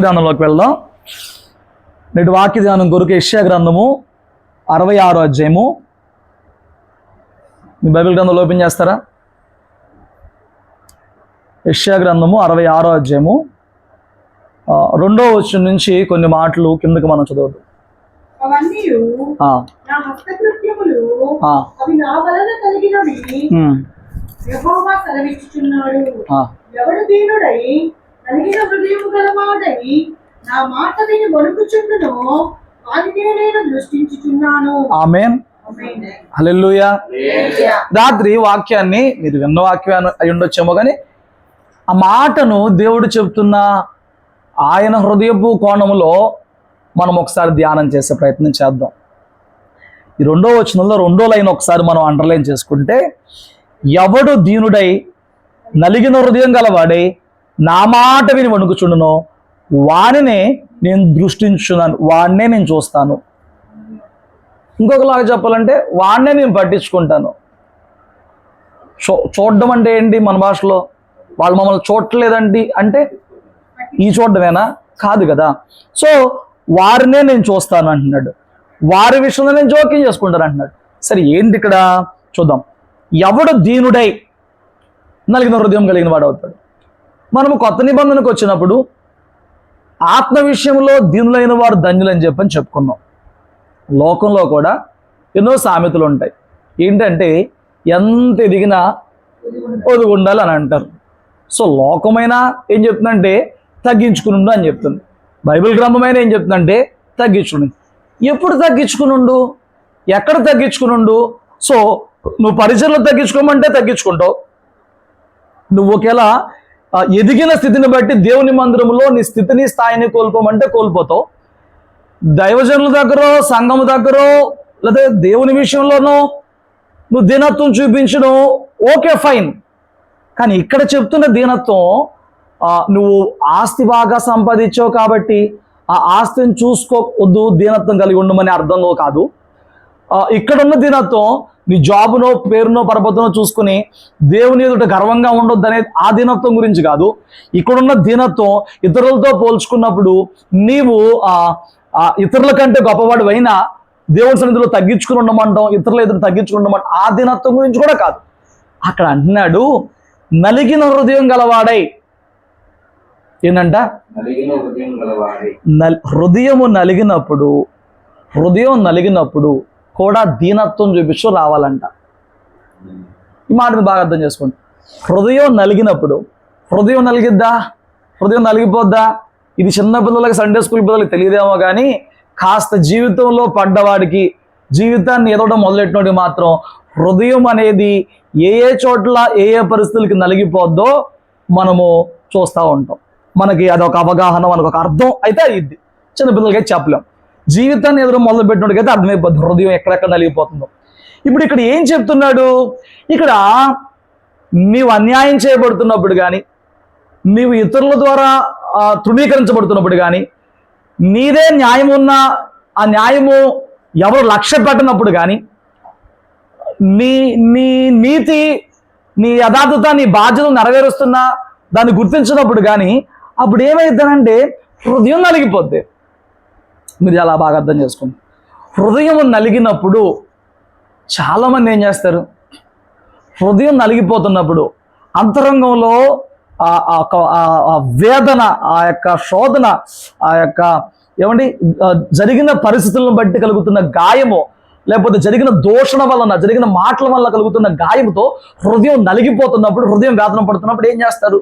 ధ్యానంలోకి వెళ్దాం. నేటి వాక్య ధ్యానం కొరకు యెషయా గ్రంథము 66 అధ్యాయము. మీ బైబిల్ గ్రంథంలో ఓపెన్ చేస్తారా? యెషయా గ్రంథము 66 అధ్యాయము 2వ వచనం నుంచి కొన్ని మాటలు కిందకి మనం చదవద్దు. ఎవడు దీనుడై కలిగిన హృదయము గలవాడై నా మాట విని వణుకుచుండునో వానినే నేను దృష్టించుచున్నాను. ఆమేన్, హల్లెలూయా. రాత్రి వాక్యాన్ని మీరు విన్న వాక్యం అయి ఉండొచ్చేమో, కానీ ఆ మాటను దేవుడు చెప్తున్న ఆయన హృదయపు కోణములో మనం ఒకసారి ధ్యానం చేసే ప్రయత్నం చేద్దాం. ఈ 2వ వచనంలో 2వ లైన్ ఒకసారి మనం అండర్లైన్ చేసుకుంటే, ఎవడు దీనుడై నలిగిన హృదయం గలవాడై నా మాట విని వణుకుచుండునో వానినే నేను దృష్టించున్నాను, వాడినే నేను చూస్తాను. ఇంకొకలాగా చెప్పాలంటే వాడినే నేను పట్టించుకుంటాను. చూడడం అంటే ఏంటి? మన భాషలో వాళ్ళు మమ్మల్ని చూడలేదండి అంటే ఈ చూడడమేనా? కాదు కదా. సో వారినే నేను చూస్తాను అంటున్నాడు. వారి విషయంలో నేను జోక్యం చేసుకుంటాను అంటున్నాడు. సరే, ఏంటి ఇక్కడ చూద్దాం. ఎవడు దీనుడై నలిగిన హృదయం కలిగిన వాడు అవుతాడు. మనము కొత్త నిబంధనకు వచ్చినప్పుడు ఆత్మ విషయంలో దీనులైన వారు ధన్యులని చెప్పని చెప్పుకున్నాం. లోకంలో కూడా ఎన్నో సామెతలు ఉంటాయి. ఏంటంటే ఎంత ఎదిగినా ఒదిగి ఉండాలి అని అంటారు. సో లోకమైనా ఏం చెప్తుందంటే తగ్గించుకునుండు అని చెప్తుంది. బైబిల్ గ్రంథమైనా ఏం చెప్తుందంటే తగ్గించుకుని. ఎప్పుడు తగ్గించుకునుండు? ఎక్కడ తగ్గించుకునుండు? సో నువ్వు పరిచయంలో తగ్గించుకోమంటే తగ్గించుకుంటావు. నువ్వు ఒకేలా ఎదిగిన స్థితిని బట్టి దేవుని మందిరంలో నీ స్థితిని స్థాయిని కోల్పోమంటే కోల్పోతావు. దైవజనుల దగ్గర, సంఘం దగ్గర, లేదా దేవుని విషయంలోనూ నువ్వు దీనత్వం చూపించడం ఓకే, ఫైన్. కానీ ఇక్కడ చెప్తున్న దీనత్వం, నువ్వు ఆస్తి బాగా సంపాదించావు కాబట్టి ఆ ఆస్తిని చూసుకోవద్దు, దీనత్వం కలిగి ఉండమని అర్థంలో కాదు. ఇక్కడున్న దీనత్వం నీ జాబునో, పేరునో, పరపతినో చూసుకుని దేవుని ఎదుట గర్వంగా ఉండొద్దు అనేది ఆ దీనత్వం గురించి కాదు. ఇక్కడున్న దీనత్వం ఇతరులతో పోల్చుకున్నప్పుడు నీవు ఇతరుల కంటే గొప్పవాడు అయినా దేవుని సన్నిధిలో తగ్గించుకుని ఉండమంటాం, ఇతరుల ఎదుట తగ్గించుకుని ఉండమంటాం. ఆ దీనత్వం గురించి కూడా కాదు. అక్కడ అంటున్నాడు నలిగిన హృదయం గలవాడై. ఏంటంట? హృదయం నలిగినప్పుడు కూడా దీనత్వం చూపించు రావాలంట. ఈ మాటని బాగా అర్థం చేసుకోండి. హృదయం నలిగిద్దా? హృదయం నలిగిపోద్దా? ఇది చిన్న పిల్లలకి, సండే స్కూల్ పిల్లలకి తెలియదేమో, కానీ కాస్త జీవితంలో పడ్డవాడికి, జీవితాన్ని ఎదవడం మొదలెట్టినోడికి మాత్రం హృదయం అనేది ఏ ఏ చోట్ల ఏ ఏ పరిస్థితులకి నలిగిపోద్దో మనము చూస్తూ ఉంటాం. మనకి అదొక అవగాహన, మనకు ఒక అర్థం అయితే అయ్యిద్ది. చిన్నపిల్లలకి అయితే చెప్పలేం. జీవితాన్ని ఎదురు మొదలుపెట్టినోడికైతే అర్థమైపోద్ది హృదయం ఎక్కడెక్కడ నలిగిపోతుందో. ఇప్పుడు ఇక్కడ ఏం చెప్తున్నాడు? ఇక్కడ నీవు అన్యాయం చేయబడుతున్నప్పుడు కానీ, నీవు ఇతరుల ద్వారా తృణీకరించబడుతున్నప్పుడు కానీ, నీదే న్యాయం ఉన్న ఆ న్యాయము ఎవరు లక్ష్య పెట్టినప్పుడు కానీ, నీ నీ నీతి, నీ యథార్థత, నీ బాధ్యత నెరవేరుస్తున్నా దాన్ని గుర్తించినప్పుడు కానీ, అప్పుడు ఏమైద్దానంటే హృదయం నలిగిపోద్ది. మీరు చాలా బాగా అర్థం చేసుకోండి. హృదయం నలిగినప్పుడు చాలామంది ఏం చేస్తారు? హృదయం నలిగిపోతున్నప్పుడు అంతరంగంలో వేదన, ఆ యొక్క శోధన, ఆ యొక్క జరిగిన పరిస్థితులను బట్టి కలుగుతున్న గాయము, లేకపోతే జరిగిన దూషణ వలన, జరిగిన మాటల వల్ల కలుగుతున్న గాయముతో హృదయం నలిగిపోతున్నప్పుడు, హృదయం వేదన పడుతున్నప్పుడు ఏం చేస్తారు?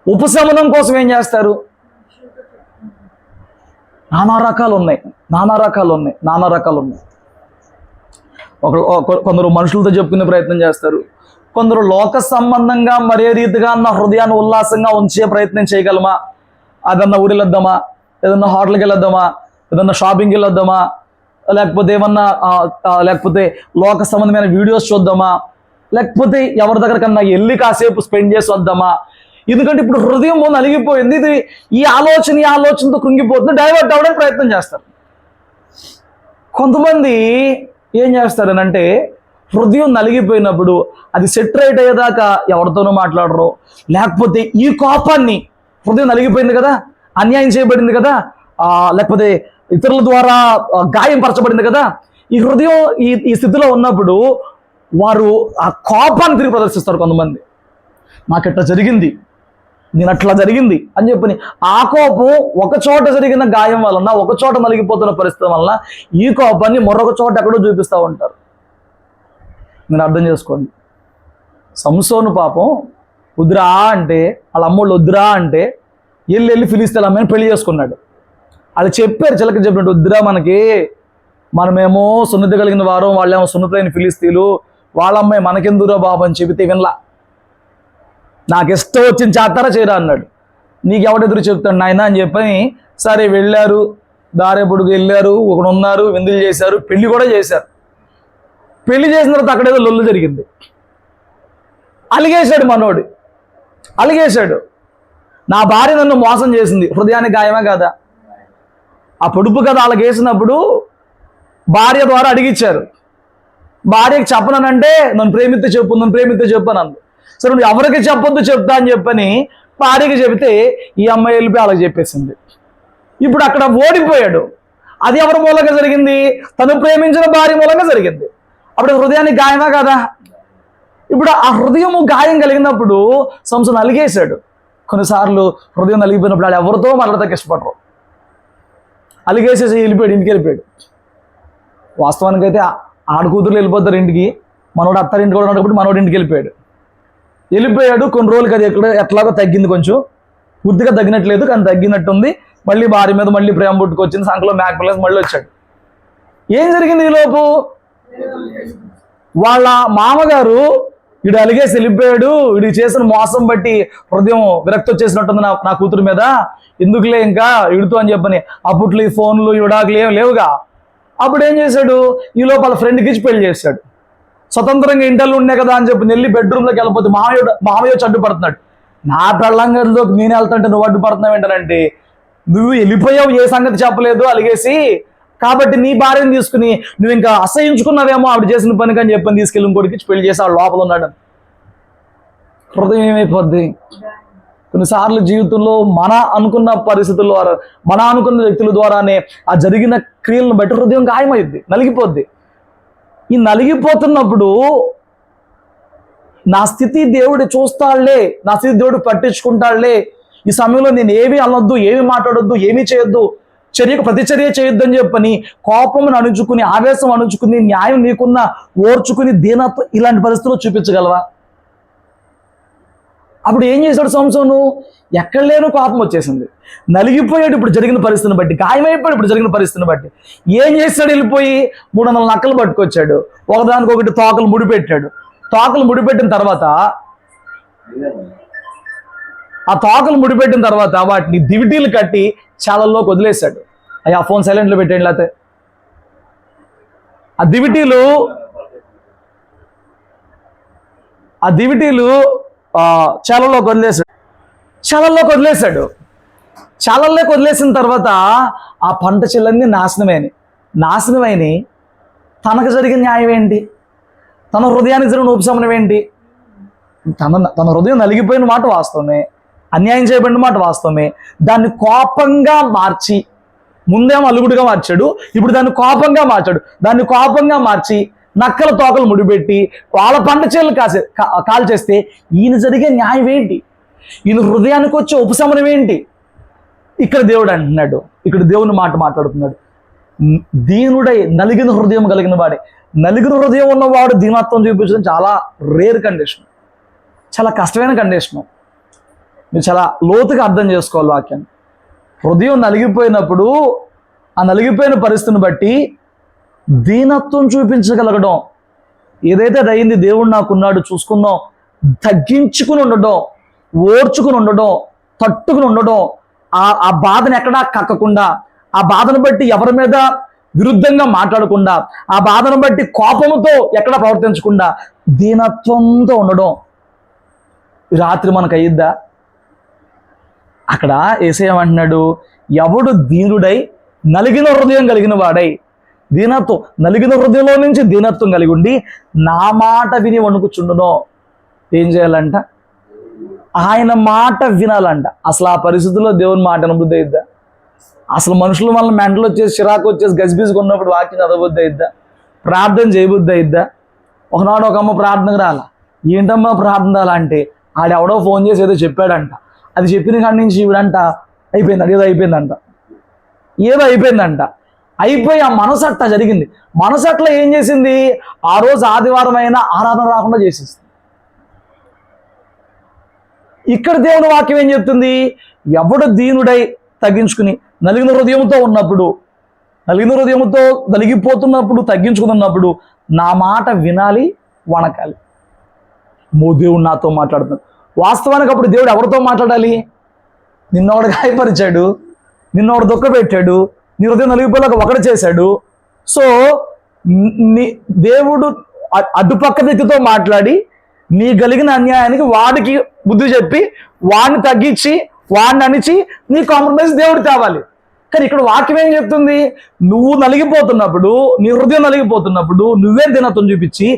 ఉపశమనం కోసం ఏం చేస్తారు? నానా రకాలు ఉన్నాయి. కొందరు మనుషులతో చెప్పుకునే ప్రయత్నం చేస్తారు. కొందరు లోక సంబంధంగా మరే రీతిగా నా హృదయాన్ని ఉల్లాసంగా ఉంచే ప్రయత్నం చేయగలమా? అదన్నా ఊరికి వెళ్దామా, ఏదన్నా హోటల్కి వెళ్ళొద్దామా, ఏదన్నా షాపింగ్కి వెళ్ళొద్దామా, లేకపోతే లోక సంబంధమైన వీడియోస్ చూద్దామా, లేకపోతే ఎవరి దగ్గర కన్నా వెళ్ళి కాసేపు స్పెండ్ చేసి వద్దామా? ఎందుకంటే ఇప్పుడు హృదయం నలిగిపోయింది. ఇది ఈ ఆలోచనతో కృంగిపోతుంది, డైవర్ట్ అవ్వడానికి ప్రయత్నం చేస్తారు. కొంతమంది ఏం చేస్తారనంటే హృదయం నలిగిపోయినప్పుడు అది సెట్ రైట్ అయ్యేదాకా ఎవరితోనూ మాట్లాడరు. లేకపోతే ఈ కోపాన్ని, హృదయం నలిగిపోయింది కదా, అన్యాయం చేయబడింది కదా, లేకపోతే ఇతరుల ద్వారా గాయం పరచబడింది కదా. ఈ హృదయం ఈ స్థితిలో ఉన్నప్పుడు వారు ఆ కోపాన్ని తిరిగి ప్రదర్శిస్తారు. కొంతమంది నాకు ఇట్లా జరిగింది, నేను అట్లా జరిగింది అని చెప్పని ఆ కోపం ఒక చోట జరిగిన గాయం వలన, ఒక చోట నలిగిపోతున్న పరిస్థితి వలన ఈ కోపాన్ని మరొక చోట ఎక్కడో చూపిస్తూ ఉంటారు. నేను అర్థం చేసుకోండి. సంసోను పాపం వద్దురా అంటే, వాళ్ళ అమ్మోళ్ళు వద్దురా అంటే వెళ్ళి ఫిలిస్తీన్ల అమ్మాయిని పెళ్లి చేసుకున్నాడు. వాళ్ళు చెప్పారు, చిలక చెప్పినట్టు, వద్దురా మనమేమో సున్నతి కలిగిన వారం, వాళ్ళేమో సున్నతైన ఫిలిస్తీన్లు, వాళ్ళ అమ్మాయి మనకెందురా బాబు అని చెబితే వినలా. నాకు ఇష్టం వచ్చిన చేస్తారా చేయరా అన్నాడు. నీకు ఎవడెదురు చెప్తాడు నాయన అని చెప్పని సరే వెళ్ళారు, దారే పొడుగు వెళ్ళారు, ఒకడు ఉన్నారు, విందులు చేశారు, పెళ్లి కూడా చేశారు. పెళ్లి చేసిన తర్వాత అక్కడేదో లొల్లు జరిగింది. అలిగేశాడు మనోడు, అలిగేశాడు, నా భార్య నన్ను మోసం చేసింది. హృదయానికి గాయమే కదా. ఆ పొడుపు కథ అలాగేసినప్పుడు భార్య ద్వారా అడిగిచ్చారు. భార్యకి చెప్పనంటే నన్ను ప్రేమిస్తే చెప్పు అని అంది. సరే నువ్వు ఎవరికి చెప్పొద్దు చెప్తా అని చెప్పని భార్యకి చెబితే ఈ అమ్మాయి వెళ్ళిపోయి అలాగ చెప్పేసింది. ఇప్పుడు అక్కడ ఓడిపోయాడు. అది ఎవరి మూలంగా జరిగింది? తను ప్రేమించిన భార్య మూలంగా జరిగింది. అప్పుడు హృదయానికి గాయమా కదా. ఇప్పుడు ఆ హృదయము గాయం కలిగినప్పుడు సంసోను అలిగేశాడు. కొన్నిసార్లు హృదయం నలిగిపోయినప్పుడు వాళ్ళు ఎవరితో మాట్లాడతాకి ఇష్టపడరు. అలిగేసేసి ఇంటికి వెళ్ళిపోయాడు. వాస్తవానికి అయితే ఆడకూతురు వెళ్ళిపోతారు ఇంటికి, మనోడు అత్తారింటి కూడా ఉన్నప్పుడు మనోడు ఇంటికి వెళ్ళిపోయాడు. కొన్ని రోజులకి అది ఎట్లాగో తగ్గింది, కొంచెం పూర్తిగా తగ్గినట్లేదు కానీ తగ్గినట్టుంది. మళ్ళీ భార్య మీద మళ్ళీ ప్రేమ పుట్టుకొచ్చింది, సంకలో మ్యాక్ ప్లేస్ మళ్ళీ వచ్చాడు. ఏం జరిగింది ఈలోపు? వాళ్ళ మామగారు వీడు అలిగేసి వెళ్ళిపోయాడు, వీడికి చేసిన మోసం బట్టి హృదయం విరక్తి వచ్చేసినట్టుంది నా కూతురు మీద, ఎందుకులే ఇంకా ఇడుతూ అని చెప్పని. అప్పట్లో ఈ ఫోన్లు విడాకులు ఏం లేవుగా. అప్పుడు ఏం చేశాడు? ఈ లోపల వాళ్ళ ఫ్రెండ్కి ఇచ్చి పెళ్లి చేశాడు. స్వతంత్రంగా ఇంటర్లు ఉన్నాయి కదా అని చెప్పి వెళ్ళి బెడ్రూమ్లోకి వెళ్ళిపోతే మామయ్య వచ్చి అడ్డుపడుతున్నాడు. నా పెళ్ళంగడిలోకి నేను వెళ్తుంటే నువ్వు అడ్డుపడుతున్నావు ఏంటంటే, నువ్వు వెళ్ళిపోయావు, ఏ సంగతి చెప్పలేదు అలిగేసి, కాబట్టి నీ భార్యను తీసుకుని నువ్వు ఇంకా అసహించుకున్నావేమో ఆవిడ చేసిన పనికి అని చెప్పని తీసుకెళ్ళి ఇంకోటికి పెళ్లి చేసి ఆవిడ లోపల ఉన్నాడు. హృదయం ఏమైపోద్ది? కొన్నిసార్లు జీవితంలో మన అనుకున్న పరిస్థితుల ద్వారా, మన అనుకున్న వ్యక్తుల ద్వారానే ఆ జరిగిన క్రియలను బట్టి హృదయం గాయమైద్ది, నలిగిపోద్ది. ఈ నలిగిపోతున్నప్పుడు నా స్థితి దేవుడు చూస్తాడులే, నా స్థితి దేవుడు పట్టించుకుంటాడులే, ఈ సమయంలో నేను ఏమీ అనొద్దు, ఏమి మాట్లాడొద్దు, ఏమీ చేయొద్దు, ప్రతిచర్య చేయొద్దు అని చెప్పని కోపమును అణుచుకుని, ఆవేశం అణుచుకుని, న్యాయం నీకున్న ఓర్చుకుని దీనత్వం ఇలాంటి పరిస్థితుల్లో చూపించగలవా? అప్పుడు ఏం చేశాడు సంసోను? ఎక్కడ లేని కోపం వచ్చేసింది, నలిగిపోయాడు. ఇప్పుడు జరిగిన పరిస్థితిని బట్టి, గాయమైపోయాడు. ఇప్పుడు జరిగిన పరిస్థితిని బట్టి ఏం చేశాడు? వెళ్ళిపోయి 300 నక్కలు పట్టుకొచ్చాడు, ఒకదానికొకటి తోకలు ముడిపెట్టాడు. తోకలు ముడిపెట్టిన తర్వాత వాటిని దివిటీలు కట్టి చాలల్లోకి వదిలేశాడు. అయ్యా ఫోన్ సైలెంట్లో పెట్టండి, లేకపోతే ఆ దివిటీలు చాలల్లోకి వదిలేశాడు. చాలల్లోకి వదిలేసిన తర్వాత ఆ పంట చెల్లన్నీ నాశనమైనవి. తనకు జరిగిన న్యాయం ఏంటి? తన హృదయానికి జరిగిన ఉపశమనం ఏంటి? తన హృదయం నలిగిపోయిన మాట వాస్తవమే, అన్యాయం చేయబడిన మాట వాస్తవమే. దాన్ని కోపంగా మార్చి, ముందేమో అలుగుడుగా మార్చాడు, ఇప్పుడు దాన్ని కోపంగా మార్చి నక్కల తోకలు ముడిపెట్టి వాళ్ళ పంట చేలు కాల్చేస్తే ఈయన జరిగే న్యాయం ఏంటి? ఈయన హృదయానికి వచ్చే ఉపశమనం ఏంటి? ఇక్కడ దేవుడు అంటున్నాడు, ఇక్కడ దేవుని మాట మాట్లాడుతున్నాడు. దీనుడై నలిగిన హృదయం కలిగిన వాడే. నలిగిన హృదయం ఉన్నవాడు దీనత్వం చూపించడం చాలా రేర్ కండిషన్, చాలా కష్టమైన కండిషన్. మీరు చాలా లోతుగా అర్థం చేసుకోవాలి వాక్యాన్ని. హృదయం నలిగిపోయినప్పుడు ఆ నలిగిపోయిన పరిస్థితిని బట్టి దీనత్వం చూపించగలగడం, ఏదైతే అది అయింది, దేవుడు నాకున్నాడు చూసుకుందాం, తగ్గించుకుని ఉండడం, ఓర్చుకుని ఉండడం, తట్టుకుని ఉండడం, ఆ బాధను ఎక్కడా కక్కకుండా, ఆ బాధను బట్టి ఎవరి మీద విరుద్ధంగా మాట్లాడకుండా, ఆ బాధను బట్టి కోపంతో ఎక్కడ ప్రవర్తించకుండా దీనత్వంతో ఉండడం రాత్రి మనకు అయ్యిద్దా? అక్కడ యేసయ్య అంటున్నాడు, ఎవడు దీనుడై నలిగిన హృదయం కలిగిన వాడై, దీనత్వం నలిగిన హృదయంలో నుంచి దీనత్వం కలిగి ఉండి నా మాట విని వణుకుచుండునో, ఏం చేయాలంట? ఆయన మాట వినాలంట. అసలు ఆ పరిస్థితుల్లో దేవుని మాట వినబుద్ధి అయిద్దా? అసలు మనుషులు మనల్ని మెంటలు వచ్చేసి చిరాకు వచ్చేసి గజిబిజిగా ఉన్నప్పుడు వాక్యం చదవబుద్ధి అయిద్దా? ప్రార్థన చేయబుద్ధి అయిద్దా? ఒకనాడు ఒక అమ్మ ప్రార్థనకు రాల. ఏంటమ్మా ప్రార్థన రాలా అంటే, ఆడెవడో ఫోన్ చేసి ఏదో చెప్పాడంట. అది చెప్పిన కాడి నుంచి ఈవిడంట అయిపోయిందంట, ఏదో అయిపోయిందంట. అయిపోయి ఆ మనసు అట్లా జరిగింది. మనసు అట్లా ఏం చేసింది? ఆ రోజు ఆదివారం అయినా ఆరాధన రాకుండా చేసేసింది. ఇక్కడ దేవుని వాక్యం ఏం చెప్తుంది? ఎవడు దీనుడై తగ్గించుకుని నలిగిన హృదయంతో ఉన్నప్పుడు, నలిగిపోతున్నప్పుడు, తగ్గించుకున్నప్పుడు నా మాట వినాలి, వణకాలి. దేవుడు నాతో మాట్లాడుతున్నాడు. వాస్తవానికి అప్పుడు దేవుడు ఎవరితో మాట్లాడాలి? నిన్నోడు గాయపరిచాడు, నిన్నోడు దుఃఖపెట్టాడు, నీ హృదయం నలిగిపోలేక ఒకటి చేశాడు. సో దేవుడు అటుపక్క వ్యక్తితో మాట్లాడి నీ కలిగిన అన్యాయానికి వాడికి బుద్ధి చెప్పి వాడిని తగ్గించి వాడిని అణిచి నీ కాంప్రమైజ్ దేవుడు కావాలి. కానీ ఇక్కడ వాక్యం ఏం చెప్తుంది? నువ్వు నలిగిపోతున్నప్పుడు, నీ హృదయం నలిగిపోతున్నప్పుడు నువ్వే దినత్వం చూపించి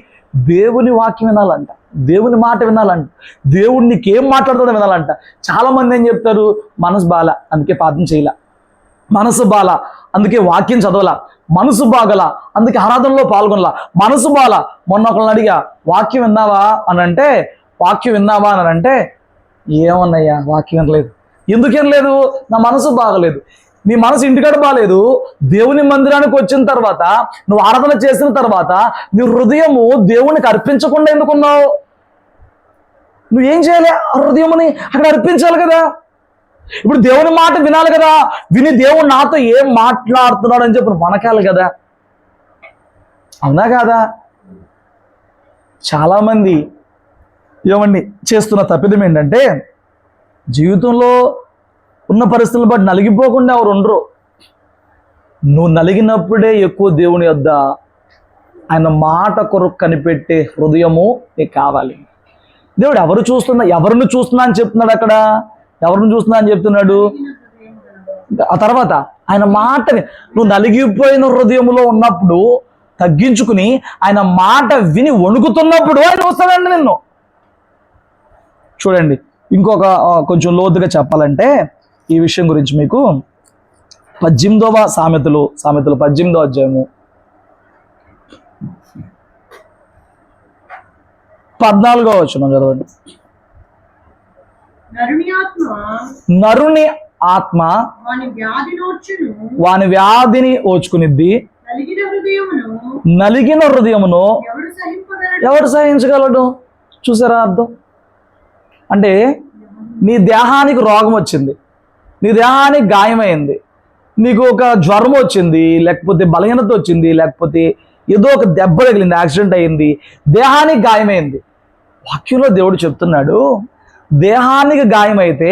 దేవుని వాక్యం వినాలంట, దేవుని మాట వినాలంట, దేవుడు నీకేం మాట్లాడుతాడో వినాలంట. చాలా మంది ఏం చెప్తారు? మనసు బాల అందుకే ప్రార్థన చేయలా, మనసు బాల అందుకే వాక్యం చదవలా, మనసు బాగల అందుకే ఆరాధనలో పాల్గొనలా, మనసు బాల. మొన్న ఒకళ్ళని అడిగా, వాక్యం విన్నావా అని అంటే ఏమన్నయ్యా వాక్యం వినలేదు. ఎందుకేం లేదు? నా మనసు బాగలేదు. నీ మనసు ఇంటికాడ బాగలేదు. దేవుని మందిరానికి వచ్చిన తర్వాత, నువ్వు ఆరాధన చేసిన తర్వాత నీ హృదయము దేవునికి అర్పించకుండా ఎందుకున్నావు? నువ్వేం చేయాలి? ఆ హృదయముని అక్కడ అర్పించాలి కదా. ఇప్పుడు దేవుని మాట వినాలి కదా. విని దేవుడు నాతో ఏం మాట్లాడుతున్నాడు అని చెప్పి వనకాలి కదా. అవునా కాదా? చాలామంది ఏమండి చేస్తున్న తప్పిదం ఏంటంటే, జీవితంలో ఉన్న పరిస్థితులను బట్టి నలిగిపోకుండా ఎవరు ఉండరు. నువ్వు నలిగినప్పుడే ఎక్కువ దేవుని యొద్ద ఆయన మాట కొరకు కనిపెట్టే హృదయము నీకు కావాలి. దేవుడు ఎవరిని చూస్తున్నా అని చెప్తున్నాడు. అక్కడ ఎవరిని చూస్తున్నా అని చెప్తున్నాడు? ఆ తర్వాత ఆయన మాటని నువ్వు నలిగిపోయిన హృదయంలో ఉన్నప్పుడు తగ్గించుకుని ఆయన మాట విని వణుకుతున్నప్పుడు ఆయన వస్తాడండి నిన్ను. చూడండి, ఇంకొక కొంచెం లోతుగా చెప్పాలంటే ఈ విషయం గురించి మీకు 18వ సామెతలు 18వ అధ్యాయము 14వ వచనం చదవండి. నరుని ఆత్మ వాని వ్యాధిని ఓచుకునిద్ది, నలిగిన హృదయమును ఎవడు సహించగలడు? చూసారా అర్థం? అంటే నీ దేహానికి రోగం వచ్చింది, నీ దేహానికి గాయమైంది, నీకు ఒక జ్వరం వచ్చింది, లేకపోతే బలహీనత వచ్చింది, లేకపోతే ఏదో ఒక దెబ్బ తగిలింది, యాక్సిడెంట్ అయింది, దేహానికి గాయమైంది. వాక్యంలో దేవుడు చెప్తున్నాడు, దేహానికి గాయమైతే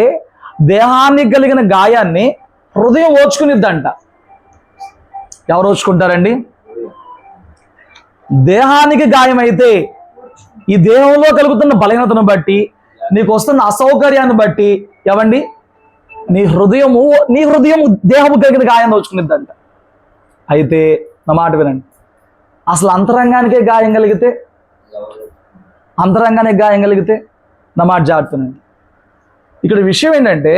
దేహానికి కలిగిన గాయాన్ని హృదయం ఓచుకునిద్దంట. ఎవరు ఓచుకుంటారండి? దేహానికి గాయమైతే ఈ దేహంలో కలుగుతున్న బలహీనతను బట్టి, నీకు వస్తున్న అసౌకర్యాన్ని బట్టి ఏవండి నీ హృదయము దేహము కలిగిన గాయాన్ని ఓచుకునిద్దంట. అయితే నా మాట వినండి, అసలు అంతరంగానికి గాయం కలిగితే నా మాట జాగ్రత్తనండి. ఇక్కడ విషయం ఏంటంటే,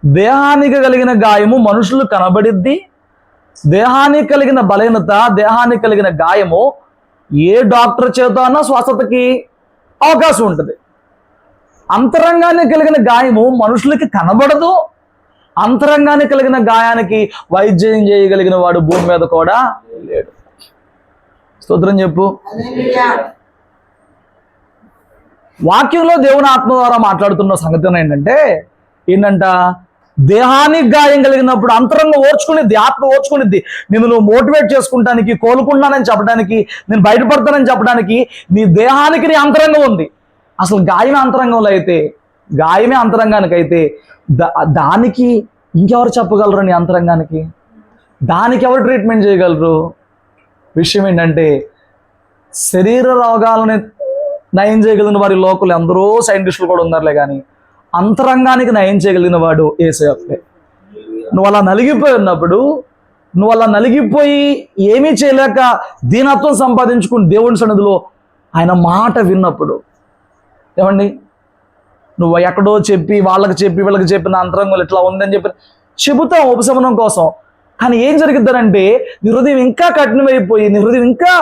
దేహానికి కలిగిన గాయము మనుషులు కనబడిద్ది, దేహానికి కలిగిన బలహీనత, దేహానికి కలిగిన గాయము ఏ డాక్టర్ చేత అన్నా స్వస్థతకి అవకాశం ఉంటుంది. అంతరంగానికి కలిగిన గాయము మనుషులకి కనబడదు. అంతరంగానికి కలిగిన గాయానికి వైద్యం చేయగలిగిన వాడు భూమి మీద కూడా లేడు. స్తోత్రం చెప్పు. వాక్యంలో దేవుని ఆత్మ ద్వారా మాట్లాడుతున్న సంగతి ఏంటంట, దేహానికి గాయం కలిగినప్పుడు అంతరంగం ఓర్చుకునిద్ది, ఆత్మ ఓర్చుకునిద్ది. నువ్వు మోటివేట్ చేసుకుంటానికి, కోలుకున్నానని చెప్పడానికి, నేను బయటపడతానని చెప్పడానికి నీ దేహానికి నీ అంతరంగం ఉంది. అసలు గాయమే అంతరంగానికి అయితే దానికి ఇంకెవరు చెప్పగలరు? నీ అంతరంగానికి దానికి ఎవరు ట్రీట్మెంట్ చేయగలరు? విషయం ఏంటంటే, శరీర రోగాలని నయం చేయగలిగిన వారి లోకలు ఎందరో సైంటిస్టులు కూడా ఉన్నారులే, కానీ అంతరంగానికి నయం చేయగలిగిన వాడు యేసయ్య. నువ్వు అలా నలిగిపోయి ఏమీ చేయలేక దీనత్వం సంపాదించుకుని దేవుని సన్నిధిలో ఆయన మాట విన్నప్పుడు ఏమండి నువ్వు ఎక్కడో చెప్పి వాళ్ళకి చెప్పి వీళ్ళకి చెప్పిన అంతరంగం ఇట్లా ఉందని చెప్పి చెబుతాం ఉపశమనం కోసం. కానీ ఏం జరిగిద్దనంటే నీ హృదయం ఇంకా కఠినమైపోయి నీ హృదయం ఇంకా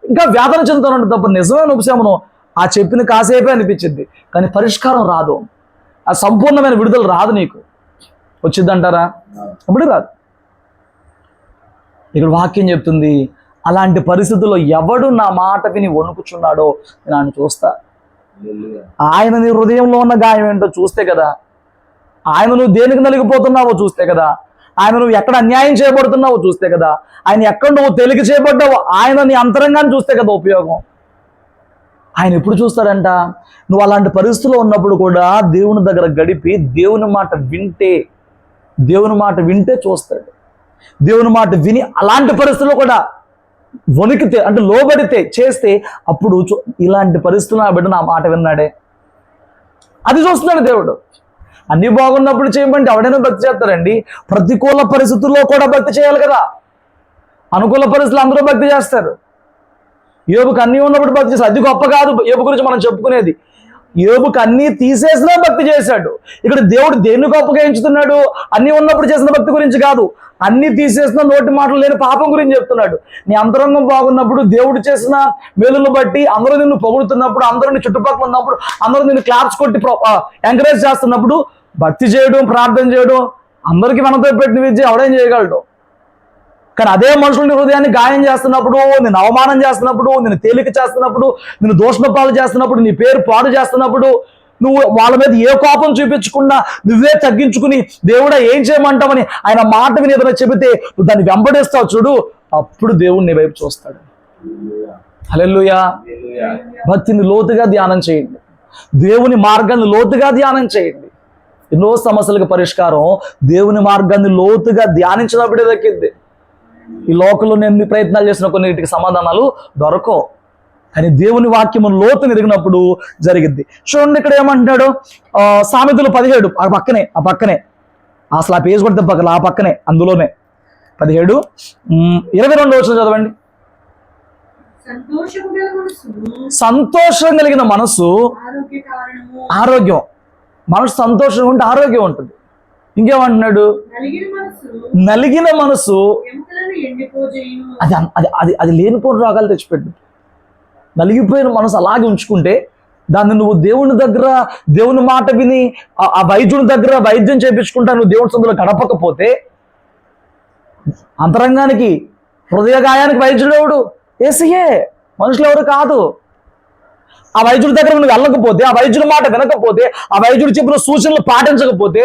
ఇంకా వేదన చెందుతానంటే తప్ప నిజమైన ఉపశమనం ఆ చెప్పిన కాసేపే అనిపించింది, కానీ పరిష్కారం రాదు, ఆ సంపూర్ణమైన విడుదల రాదు. నీకు వచ్చిందంటారా? అప్పుడు రాదు. ఇక్కడ వాక్యం చెప్తుంది, అలాంటి పరిస్థితుల్లో ఎవడు నా మాట విని వణుకుచున్నాడో నేను ఆయన చూస్తా. ఆయన నీ హృదయంలో ఉన్న గాయం ఏంటో చూస్తే కదా, ఆయన నువ్వు దేనికి నలిగిపోతున్నావో చూస్తే కదా, ఆయన నువ్వు ఎక్కడ అన్యాయం చేయబడుతున్నావో చూస్తే కదా, ఆయన ఎక్కడ నువ్వు తేలిక చేయబడ్డావో ఆయన నీ అంతరంగాన్ని చూస్తే కదా ఉపయోగం. ఆయన ఎప్పుడు చూస్తాడంట? నువ్వు అలాంటి పరిస్థితుల్లో ఉన్నప్పుడు కూడా దేవుని దగ్గర గడిపి దేవుని మాట వింటే చూస్తాడు. దేవుని మాట విని అలాంటి పరిస్థితుల్లో కూడా వణికితే అంటే లోబడితే చేస్తే అప్పుడు ఇలాంటి పరిస్థితులు నా బిడ్డ నా మాట విన్నాడే అది చూస్తున్నాడు దేవుడు. అన్ని బాగున్నప్పుడు చేయమంటే ఎవడైనా భక్తి చేస్తారండి. ప్రతికూల పరిస్థితుల్లో కూడా భక్తి చేయాలి కదా. అనుకూల పరిస్థితులు అందరూ భక్తి చేస్తారు. యోబుకు అన్నీ ఉన్నప్పుడు భక్తి చేస్తారు. అది గొప్ప కాదు యోబు గురించి మనం చెప్పుకునేది. యోబుకు అన్నీ తీసేసినా భక్తి చేశాడు. ఇక్కడ దేవుడు దేన్ని గొప్పగా ఎంచుతున్నాడు? అన్నీ ఉన్నప్పుడు చేసిన భక్తి గురించి కాదు, అన్నీ తీసేసిన నోటి మాటలు లేని పాపం గురించి చెప్తున్నాడు. నీ అంతరంగం బాగున్నప్పుడు దేవుడు చేసిన మేలును బట్టి అందరూ నిన్ను పొగుడుతున్నప్పుడు, అందరూ నీ చుట్టుపక్కల ఉన్నప్పుడు, అందరూ నిన్ను క్లాప్స్ కొట్టి ఎంకరేజ్ చేస్తున్నప్పుడు భక్తి చేయడం, ప్రార్థన చేయడం అందరికీ మనతో పెట్టిన విద్య ఎవడేం చేయగలడు? కానీ అదే మనుషులని హృదయాన్ని గాయం చేస్తున్నప్పుడు, నేను అవమానం చేస్తున్నప్పుడు, నేను తేలిక చేస్తున్నప్పుడు, నేను దోషణపాలు చేస్తున్నప్పుడు, నీ పేరు పాడు చేస్తున్నప్పుడు, నువ్వు వాళ్ళ మీద ఏ కోపం చూపించకుండా నువ్వే తగ్గించుకుని దేవుడా ఏం చేయమంటావని ఆయన మాట విని ఏదైనా చెబితే నువ్వు దాన్ని వెంబడిస్తావు చూడు, అప్పుడు దేవుడు నీ వైపు చూస్తాడు. హల్లెలూయా. భక్తిని లోతుగా ధ్యానం చేయండి, దేవుని మార్గాన్ని లోతుగా ధ్యానం చేయండి. ఎన్నో సమస్యలకు పరిష్కారం దేవుని మార్గాన్ని లోతుగా ధ్యానించినప్పుడే దక్కింది. ఈ లోకంలో నేను ఎన్ని ప్రయత్నాలు చేసిన కొన్నిటికి సమాధానాలు దొరకవు, కానీ దేవుని వాక్యము లోతుని ఎదిగినప్పుడు జరిగిద్ది. చూడండి ఇక్కడ ఏమంటున్నాడు, సామెతలు 17 ఆ పక్కనే అసలు ఆ పేజ్ కొడితే పక్కన ఆ పక్కనే అందులోనే 17 22 వచనం చదవండి. సంతోషం కలిగిన మనసు ఆరోగ్యం. మనసు సంతోషంగా ఉంటే ఆరోగ్యం ఉంటుంది. ఇంకేమంటున్నాడు? నలిగిన మనసు అది లేనిపోయిన రోగాలు తెచ్చిపెట్టు. నలిగిపోయిన మనసు అలాగే ఉంచుకుంటే దాన్ని నువ్వు దేవుని దగ్గర దేవుని మాట విని ఆ వైద్యుని దగ్గర వైద్యం చేయించుకుంటా నువ్వు దేవుని సందులో గడపకపోతే, అంతరంగానికి హృదయ గాయానికి వైద్యుడు ఎవడు? యేసయ్యే, మనుషులు ఎవరు కాదు. ఆ వైద్యుడి దగ్గర నువ్వు వెళ్ళకపోతే, ఆ వైద్యుడి మాట వినకపోతే, ఆ వైద్యుడు చెప్పిన సూచనలు పాటించకపోతే,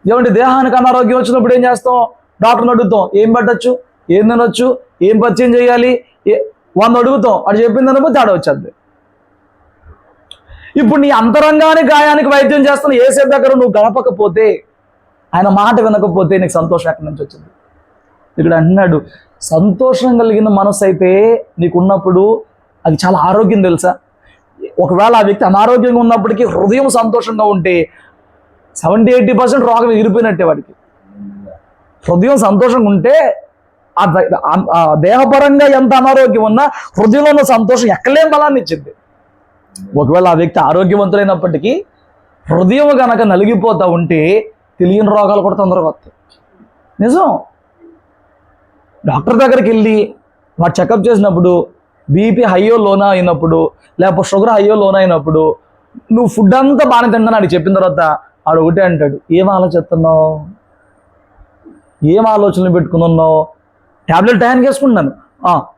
ఏమంటే దేహానికి అనారోగ్యం వచ్చినప్పుడు ఏం చేస్తాం? డాక్టర్ని అడుగుతాం, ఏం పెట్టచ్చు, ఏం తినొచ్చు, ఏం పరిచయం చేయాలి, 100 అడుగుతాం, అది చెప్పింది అనుకో తేడా వచ్చేది. ఇప్పుడు నీ అంతరంగాన్ని గాయానికి వైద్యం చేస్తున్న యేసే దగ్గర నువ్వు గడపకపోతే, ఆయన మాట వినకపోతే నీకు సంతోషం ఎక్కడి నుంచి వచ్చింది? ఇక్కడ అంటున్నాడు, సంతోషం కలిగిన మనసు అయితే నీకున్నప్పుడు అది చాలా ఆరోగ్యం తెలుసా. ఒకవేళ ఆ వ్యక్తి అనారోగ్యంగా ఉన్నప్పటికీ హృదయం సంతోషంగా ఉంటే 70-80% రోగం ఎగిరిపోయినట్టే వాడికి. హృదయం సంతోషంగా ఉంటే ఆ దేహపరంగా ఎంత అనారోగ్యం ఉన్నా హృదయంలో ఉన్న సంతోషం ఎక్కలేని బలాన్ని ఇచ్చింది. ఒకవేళ ఆ వ్యక్తి ఆరోగ్యవంతులైనప్పటికీ హృదయం కనుక నలిగిపోతూ ఉంటే తెలియని రోగాలు కూడా తొందరగా వస్తాయి. నిజం. డాక్టర్ దగ్గరికి వెళ్ళి వాడు చెకప్ చేసినప్పుడు బీపీ హైయో లోనా అయినప్పుడు, లేకపోతే షుగర్ హైయో లోనా అయినప్పుడు, నువ్వు ఫుడ్ అంతా బాగానే తిన్నాను అని చెప్పిన తర్వాత ఆడు ఒకటే అంటాడు, ఏం ఆలోచిస్తున్నావు, ఏం ఆలోచనలు పెట్టుకుని ఉన్నావు? ట్యాబ్లెట్ టైంకి వేసుకుంటున్నాను,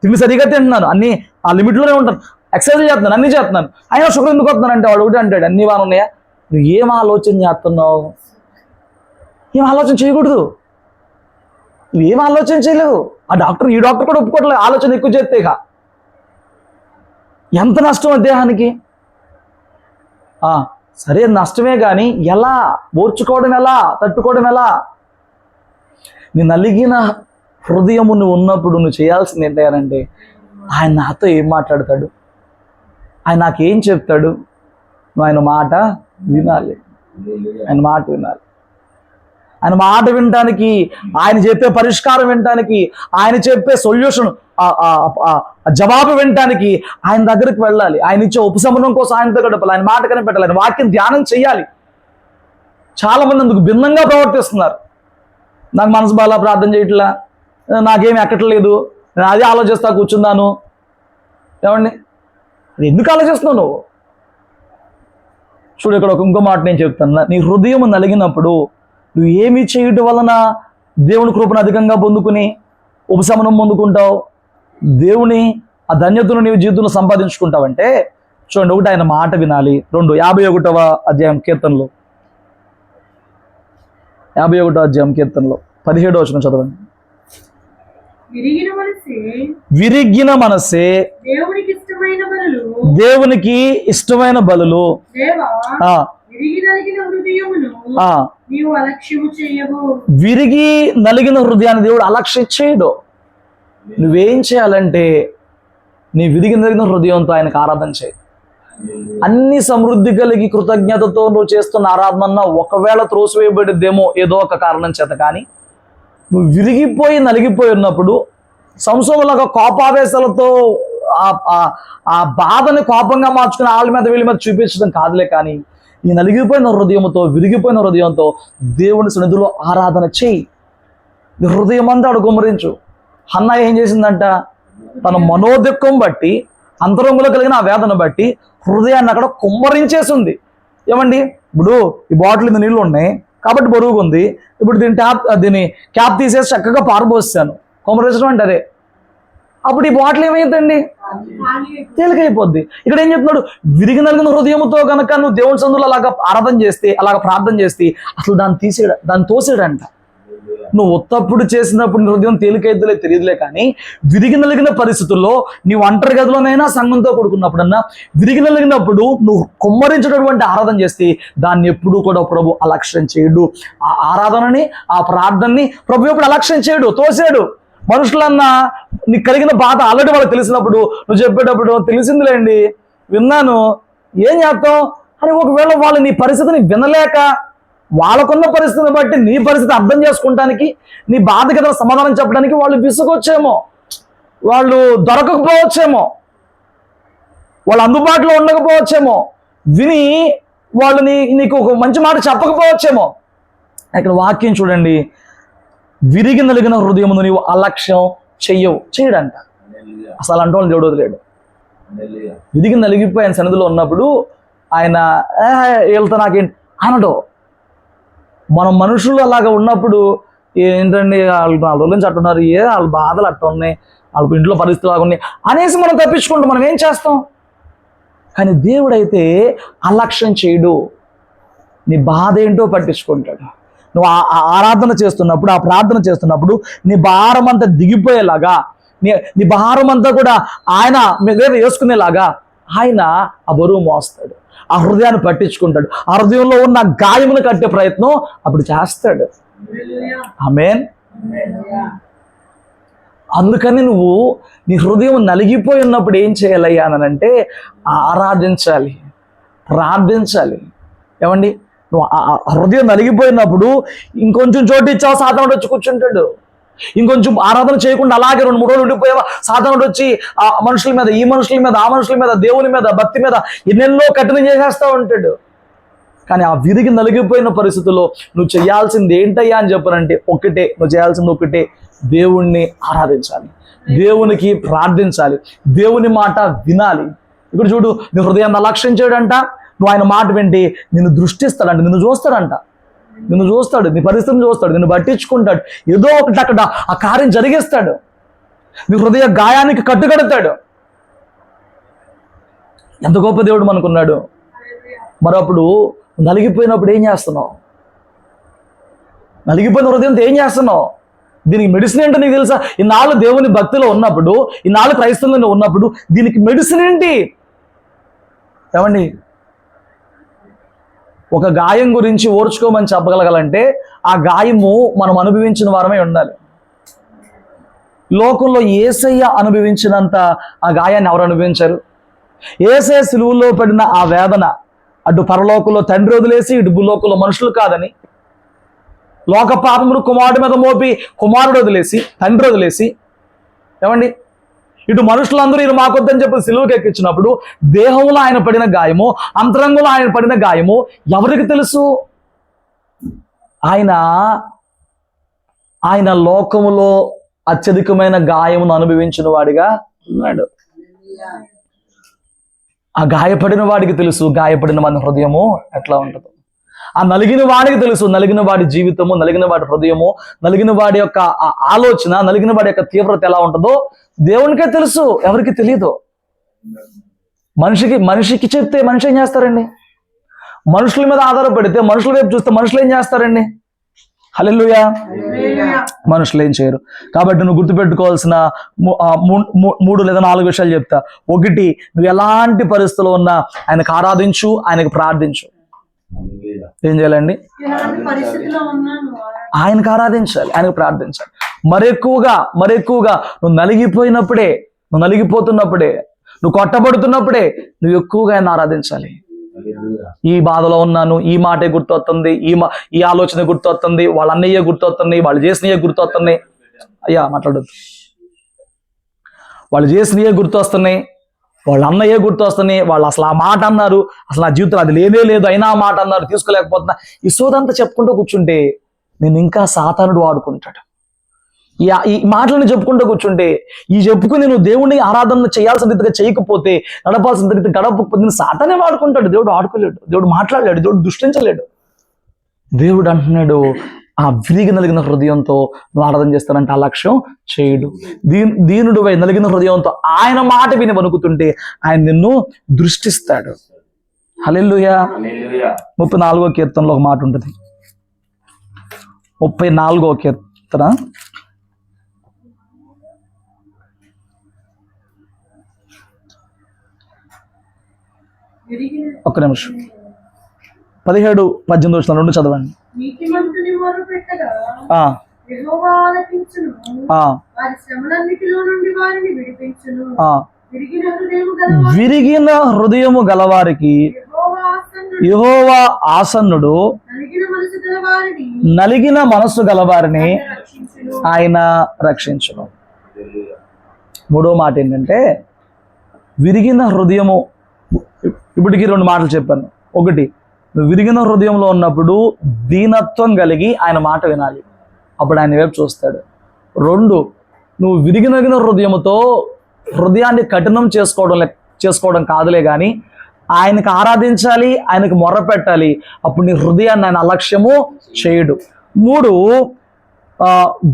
తిండి సరిగా తింటున్నాను, అన్నీ ఆ లిమిట్లోనే ఉంటాను, ఎక్సర్సైజ్ చేస్తున్నాను, అన్నీ చేస్తున్నాను, అయినా షుగర్ ఎందుకు వస్తున్నాను అంటే వాడు ఒకటే అంటాడు, అన్నీ బాగా ఉన్నాయా, నువ్వు ఏం ఆలోచన చేస్తున్నావు? ఏం ఆలోచన చేయకూడదు, నువ్వేం ఆలోచన చేయలేదు. ఆ డాక్టర్ ఈ డాక్టర్ కూడా ఒప్పుకోవట్లేదు ఆలోచన ఎక్కువ చేస్తే. ఇక ఎంత నష్టం దేహానికి. సరే నష్టమే కానీ ఎలా ఓర్చుకోవడం, ఎలా తట్టుకోవడం, ఎలా? నీ నలిగిన హృదయము నువ్వు ఉన్నప్పుడు నువ్వు చేయాల్సింది ఏంటంటే, ఆయన నాతో ఏం మాట్లాడతాడు, ఆయన నాకేం చెప్తాడు, నువ్వు ఆయన మాట వినాలి, ఆయన మాట వినాలి. ఆయన మాట వినటానికి, ఆయన చెప్పే పరిష్కారం వినటానికి, ఆయన చెప్పే సొల్యూషన్ జవాబు వినటానికి ఆయన దగ్గరికి వెళ్ళాలి. ఆయన ఇచ్చే ఉపశమనం కోసం ఆయనతో గడపాలి. ఆయన మాట కనిపెట్టాలి. ఆయన వాక్యం ధ్యానం చేయాలి. చాలా మంది అందుకు భిన్నంగా ప్రవర్తిస్తున్నారు. నాకు మనసు బాగా ప్రార్థన చేయట్లా, నాకేమి ఎక్కట్లేదు, నేను అదే ఆలోచిస్తా కూర్చున్నాను. ఏమండి, అది ఎందుకు ఆలోచిస్తున్నావు నువ్వు? చూడు, ఇక్కడ ఇంకో మాట నేను చెప్తాను. నీ హృదయం నలిగినప్పుడు నువ్వు ఏమి చేయటం వలన దేవుని కృపను అధికంగా పొందుకుని ఉపశమనం పొందుకుంటావు, దేవుని ఆ ధన్యతను నీవు జీవితంలో సంపాదించుకుంటావంటే, చూడండి, ఒకటి ఆయన మాట వినాలి. 51వ అధ్యాయం కీర్తనలో 51వ అధ్యాయం కీర్తనలో 17వ వచనం చదవండి. విరిగిన మనసే దేవునికి ఇష్టమైన బలులు. విరిగి నలిగిన హృదయాన్ని దేవుడు అలక్ష్యం చేయడు. నువ్వేం చేయాలంటే నీ విరిగి నలిగిన హృదయంతో ఆయనకు ఆరాధన చేయి. అన్ని సమృద్ధి కలిగి కృతజ్ఞతతో నువ్వు చేస్తున్న ఆరాధన ఒకవేళ త్రోసివేయబడిద్దేమో ఏదో ఒక కారణం చేత, కానీ నువ్వు విరిగిపోయి నలిగిపోయి ఉన్నప్పుడు సంసోనులాగా కోపావేశాలతో ఆ బాధని కోపంగా మార్చుకుని వాళ్ళ మీద వీళ్ళ మీద చూపించడం కాదులే, కానీ ఈ నలిగిపోయిన హృదయంతో, విరిగిపోయిన హృదయంతో దేవుని సన్నిధిలో ఆరాధన చేయి. నీ హృదయం అంతా అడు గుమ్మరించు. హన్నా ఏం చేసిందంట? తన మనోదుఖం బట్టి, అంతరంగులో కలిగిన ఆ వేదన బట్టి హృదయాన్ని అక్కడ కుమ్మరించేసింది. ఏమండి, ఇప్పుడు ఈ బాటిల్ మీద నీళ్ళు ఉన్నాయి కాబట్టి బరువుగా ఉంది. ఇప్పుడు దీని క్యాప్ తీసేసి చక్కగా పారబోసాను, కుమ్మరించడం అంటే అదే. అప్పుడు ఈ బాటిల్ ఏమైందండి? తేలికైపోద్ది. ఇక్కడ ఏం చెప్తున్నాడు? విరిగి నలిగిన హృదయంతో కనుక నువ్వు దేవుని సందులో అలాగా ఆరాధన చేస్తే, అలాగ ప్రార్థన చేస్తే అసలు దాన్ని తోసేడంట. నువ్వు ఉత్తప్పుడు చేసినప్పుడు నీ హృదయం తేలికైద్దులే తెలియదులే, కానీ విరిగి నలిగిన పరిస్థితుల్లో నీవు ఒంటరి గదిలోనైనా సంఘంతో కూడుకున్నప్పుడన్నా విరిగి నలిగినప్పుడు నువ్వు కుమ్మరించినటువంటి ఆరాధన చేస్తే దాన్ని ఎప్పుడూ కూడా ప్రభు అలక్ష్యం చేయడు. ఆ ఆరాధనని, ఆ ప్రార్థనని ప్రభు ఎప్పుడు అలక్ష్యం చేయడు, తోసాడు. మనుషులన్నా నీకు కలిగిన బాధ ఆల్రెడీ వాళ్ళకి తెలిసినప్పుడు నువ్వు చెప్పేటప్పుడు తెలిసిందిలేండి, విన్నాను, ఏం చేస్తావు అని. ఒకవేళ వాళ్ళు నీ పరిస్థితిని వినలేక వాళ్ళకున్న పరిస్థితిని బట్టి నీ పరిస్థితి అర్థం చేసుకుంటానికి, నీ బాధకి ఏదైనా సమాధానం చెప్పడానికి వాళ్ళు విసుగొచ్చేమో, వాళ్ళు దొరకకపోవచ్చేమో, వాళ్ళు అందుబాటులో ఉండకపోవచ్చేమో, విని వాళ్ళు నీకు ఒక మంచి మాట చెప్పకపోవచ్చేమో. ఇక్కడ వాక్యం చూడండి, విరిగి నలిగిన హృదయమును నీవు అలక్ష్యం చేయడంట. అసలు అంటే వాళ్ళు దేవుడు వదిలేడు. విరిగి నలిగిపోయి ఆయన సన్నిధిలో ఉన్నప్పుడు ఆయన వెళ్తా నాకేంటి అనడు. మనం మనుషులు అలాగా ఉన్నప్పుడు ఏంటండి వాళ్ళు 4 రోజుల నుంచి అట్టున్నారు, వాళ్ళ బాధలు అట్ట ఉన్నాయి, వాళ్ళ ఇంట్లో పరిస్థితులు లాగా ఉన్నాయి అనేసి మనం తప్పించుకుంటాం. మనం ఏం చేస్తాం? కానీ దేవుడైతే అలక్ష్యం చేయడు. నీ బాధ ఏంటో పట్టించుకుంటాడు. నువ్వు ఆరాధన చేస్తున్నప్పుడు, ఆ ప్రార్థన చేస్తున్నప్పుడు నీ భారం అంతా దిగిపోయేలాగా, నీ భారం అంతా కూడా ఆయన మీద వేసుకునేలాగా ఆయన ఆ బరువు మోస్తాడు. ఆ హృదయాన్ని పట్టించుకుంటాడు. ఆ హృదయంలో ఉన్న గాయమును కట్టే ప్రయత్నం అప్పుడు చేస్తాడు. ఆమేన్. అందుకని నువ్వు నీ హృదయం నలిగిపోయి ఉన్నప్పుడు ఏం చేయాలయ్యా అనంటే ఆరాధించాలి, ప్రార్థించాలి. ఏమండి, నువ్వు హృదయం నలిగిపోయినప్పుడు ఇంకొంచెం చోటు ఇచ్చావు, సాతానుడు వచ్చి కూర్చుంటాడు. ఇంకొంచెం ఆరాధన చేయకుండా అలాగే 2-3 రోజులు ఉండిపోయావా, సాతానుడు వచ్చి ఆ మనుషుల మీద, ఈ మనుషుల మీద, ఆ మనుషుల మీద, దేవుని మీద, భక్తి మీద ఎన్నెన్నో కఠినం చేసేస్తూ ఉంటాడు. కానీ ఆ విరిగి నలిగిపోయిన పరిస్థితుల్లో నువ్వు చేయాల్సింది ఏంటయ్యా అని చెప్పారంటే ఒకటే, నువ్వు చేయాల్సింది ఒకటే, దేవుణ్ణి ఆరాధించాలి, దేవునికి ప్రార్థించాలి, దేవుని మాట వినాలి. ఇప్పుడు చూడు, నీ హృదయాన్ని అలక్ష్యం చేయడంట. నువ్వు ఆయన మాట వింటే నిన్ను దృష్టిస్తాడంట, నిన్ను చూస్తాడంట, నిన్ను చూస్తాడు, నీ పరిస్థితిని చూస్తాడు, నిన్ను పట్టించుకుంటాడు, ఏదో ఒకటి అక్కడ ఆ కార్యం జరిగిస్తాడు, నీ హృదయ గాయానికి కట్టుకడతాడు. ఎంత గొప్ప దేవుడు మనకున్నాడు. మరప్పుడు నలిగిపోయినప్పుడు ఏం చేస్తున్నావు? నలిగిపోయిన హృదయంతో ఏం చేస్తున్నావు? దీనికి మెడిసిన్ ఏంటో నీకు తెలుసా? ఇన్నాళ్ళు దేవుని భక్తిలో ఉన్నప్పుడు, ఇన్నాళ్ళు క్రైస్తవుల్లో ఉన్నప్పుడు దీనికి మెడిసిన్ ఏంటి? ఏమండి, ఒక గాయం గురించి ఓర్చుకోమని చెప్పగలగాలంటే ఆ గాయము మనం అనుభవించిన వారమే ఉండాలి. లోకంలో యేసయ్య అనుభవించినంత ఆ గాయాన్ని ఎవరు అనుభవించారు? యేసయ్య సిలువలో పడిన ఆ వేదన, అటు పరలోకంలో తండ్రి వదిలేసి ఇటు భూలోకంలో మనుషులు కాదని లోక పాపమును కుమారుడి మీద మోపి కుమారుడు వదిలేసి తండ్రి వదిలేసి ఏమండి ఇటు మనుషులందరూ ఇది మాకొద్దని చెప్పి సిలువకి ఎక్కించినప్పుడు దేహంలో ఆయన పడిన గాయము, అంతరంగంలో ఆయన పడిన గాయము ఎవరికి తెలుసు? ఆయన లోకములో అత్యధికమైన గాయమును అనుభవించిన వాడిగా ఉన్నాడు. ఆ గాయపడిన వాడికి తెలుసు గాయపడిన వాడి హృదయము ఎట్లా ఉంటుందో. ఆ నలిగిన వాడికి తెలుసు నలిగిన వాడి జీవితము, నలిగిన వాడి హృదయము, నలిగిన వాడి యొక్క ఆలోచన, నలిగిన వాడి యొక్క తీవ్రత ఎలా ఉంటుందో దేవునికే తెలుసు, ఎవరికి తెలియదు. మనిషికి చెప్తే మనిషి ఏం చేస్తారండి? మనుషుల మీద ఆధారపడితే, మనుషుల వైపు చూస్తే మనుషులు ఏం చేస్తారండి? హల్లెలూయా. మనుషులు ఏం చేయరు. కాబట్టి నువ్వు గుర్తుపెట్టుకోవాల్సిన 3 లేదా 4 విషయాలు చెప్తా. 1, నువ్వు ఎలాంటి పరిస్థితుల్లో ఉన్నా ఆయనకు ఆరాధించు, ఆయనకు ప్రార్థించు. ఏం చేయాలండి? ఆయనకు ఆరాధించాలి, ఆయనకు ప్రార్థించాలి. మరెక్కువగా నువ్వు నలిగిపోతున్నప్పుడే, నువ్వు కొట్టబడుతున్నప్పుడే నువ్వు ఎక్కువగా ఆయన ఆరాధించాలి. ఈ బాధలో ఉన్నాను, ఈ మాటే గుర్తొస్తుంది, ఈ ఆలోచన గుర్తొస్తుంది, వాళ్ళ అన్నయ్య గుర్తొస్తుంది, వాళ్ళు చేసినయే గుర్తొస్తున్నాయి. అయ్యా మాట్లాడద్దు. వాళ్ళు చేసినయే గుర్తొస్తున్నాయి, వాళ్ళ అన్నయ్యే గుర్తొస్తున్నాయి, వాళ్ళు అసలు ఆ మాట అన్నారు, అసలు నా జీవితంలో అది లేనే లేదు, అయినా ఆ మాట అన్నారు, తీసుకోలేకపోతున్నా. ఈ సోదంతా చెప్పుకుంటూ కూర్చుంటే నేను ఇంకా సాతానుడు వాడుకుంటాడు. ఈ మాటలను చెప్పుకుంటూ కూర్చుంటే, ఈ చెప్పుకుని నువ్వు దేవుడిని ఆరాధన చేయాల్సిన రీతిగా చేయకపోతే, గడపాల్సిన రీతి గడపకపోతే నేను సాతానే వాడుకుంటాడు. దేవుడు ఆడుకోలేడు, దేవుడు మాట్లాడలేడు, దేవుడు దృష్టించలేడు. దేవుడు అంటున్నాడు, ఆ విరిగి నలిగిన హృదయంతో నువ్వు ఆరాధన చేస్తానంటే ఆ లక్ష్యం చేయడు. దీనుడు నలిగిన హృదయంతో ఆయన మాట విని వణుకుతుంటే ఆయన నిన్ను దృష్టిస్తాడు. హల్లెలూయా. 34వ కీర్తనలో ఒక మాట ఉంటుంది. 34వ కీర్తన ఒక్క నిమిషం. 17, 18 రెండు చదవండి. విరిగిన హృదయము గలవారికి యెహోవా ఆసన్నుడు, నలిగిన మనస్సు గలవారిని ఆయన రక్షించును. 3వ మాట ఏంటంటే విరిగిన హృదయము. ఇప్పటికీ 2 మాటలు చెప్పాను. 1, నువ్వు విరిగిన హృదయంలో ఉన్నప్పుడు దీనత్వం కలిగి ఆయన మాట వినాలి, అప్పుడు ఆయన వైపు చూస్తాడు. 2, నువ్వు విరిగిన హృదయముతో హృదయాన్ని కఠినం చేసుకోవడం కాదులే కానీ ఆయనకు ఆరాధించాలి, ఆయనకు మొర్ర పెట్టాలి, అప్పుడు నీ హృదయాన్ని ఆయన అలక్ష్యము చేయడు. 3,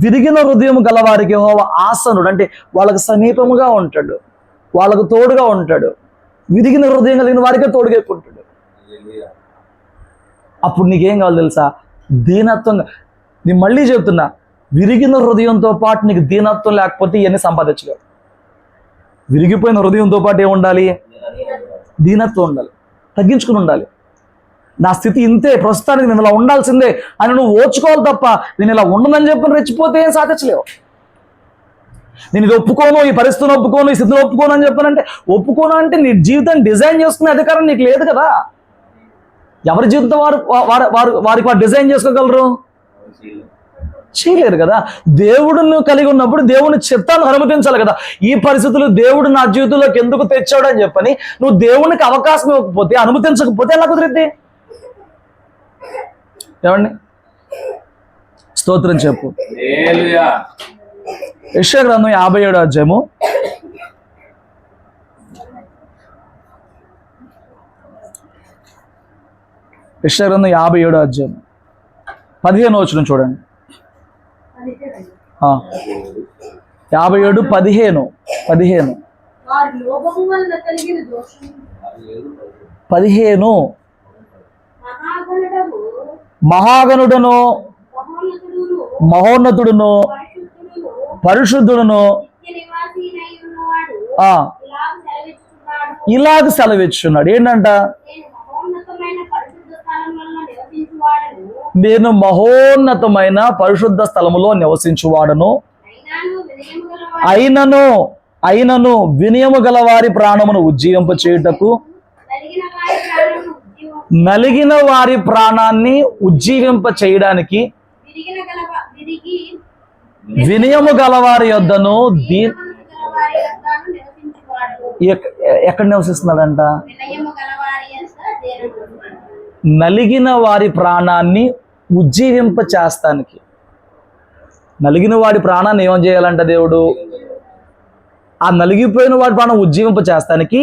విరిగిన హృదయం గలవారికి యెహోవా ఆసనుడు, అంటే వాళ్ళకు సమీపముగా ఉంటాడు, వాళ్ళకు తోడుగా ఉంటాడు. విరిగిన హృదయం కలిగిన వారికే తోడుగా ఉంటాడు. అప్పుడు నీకేం కావాలి తెలుసా? దీనత్వంగా. నేను మళ్ళీ చెప్తున్నా, విరిగిన హృదయంతో పాటు నీకు దీనత్వం లేకపోతే ఇవన్నీ సంపాదించలేవు. విరిగిపోయిన హృదయంతో పాటు ఏముండాలి? దీనత్వం ఉండాలి, తగ్గించుకుని ఉండాలి. నా స్థితి ఇంతే, ప్రస్తుతానికి నేను ఇలా ఉండాల్సిందే అని నువ్వు ఓర్చుకోవాలి తప్ప నేను ఇలా ఉండనని చెప్పని రెచ్చిపోతే ఏం సాధించలేవు. నేను ఇది ఒప్పుకోను, ఈ పరిస్థితిని ఒప్పుకోను, ఈ స్థితిని ఒప్పుకోను అని చెప్పానంటే, ఒప్పుకోను అంటే నీ జీవితాన్ని డిజైన్ చేసుకునే అధికారం నీకు లేదు కదా. ఎవరి జీవితం వారికి వారు డిజైన్ చేసుకోగలరు? చేయలేరు కదా. దేవుడును కలిగి ఉన్నప్పుడు దేవుని చిత్తాన్ని అనుమతించాలి కదా. ఈ పరిస్థితులు దేవుడు నా జీవితంలోకి ఎందుకు తెచ్చాడు అని చెప్పని నువ్వు దేవునికి అవకాశం ఇవ్వకపోతే, అనుమతించకపోతే ఎలా కుదిరిద్ది? ఏమండి? స్తోత్రం చెప్పు. యెషయా గ్రంథం 57వ అధ్యాయము 57వ అధ్యాయం 15వ వచనం చూడండి. 57:15 మహాగణుడను మహోన్నతుడును పరిశుద్ధుడును ఇలాగ సెలవిచ్చున్నాడు. ఏంటంట? నేను మహోన్నతమైన పరిశుద్ధ స్థలములో నివసించువాడను, అయినను వినయము గల వారి ప్రాణమును ఉజ్జీవింప చేయుటకు, నలిగిన వారి ప్రాణాన్ని ఉజ్జీవింప చేయడానికి తిరిగి వినయము గలవారి యొద్దను మనసు గలవారి యొద్దను నివసించువాడు. ఎక్కడ నివసిస్తున్నాడంట? వినయము గలవారి యొద్ద దేవుడు. నలిగిన వారి ప్రాణాన్ని ఉజ్జీవింప చేస్తానికి. నలిగిన వాడి ప్రాణాన్ని ఏం చేయాలంట దేవుడు? ఆ నలిగిపోయిన వాడి ప్రాణం ఉజ్జీవింప చేస్తానికి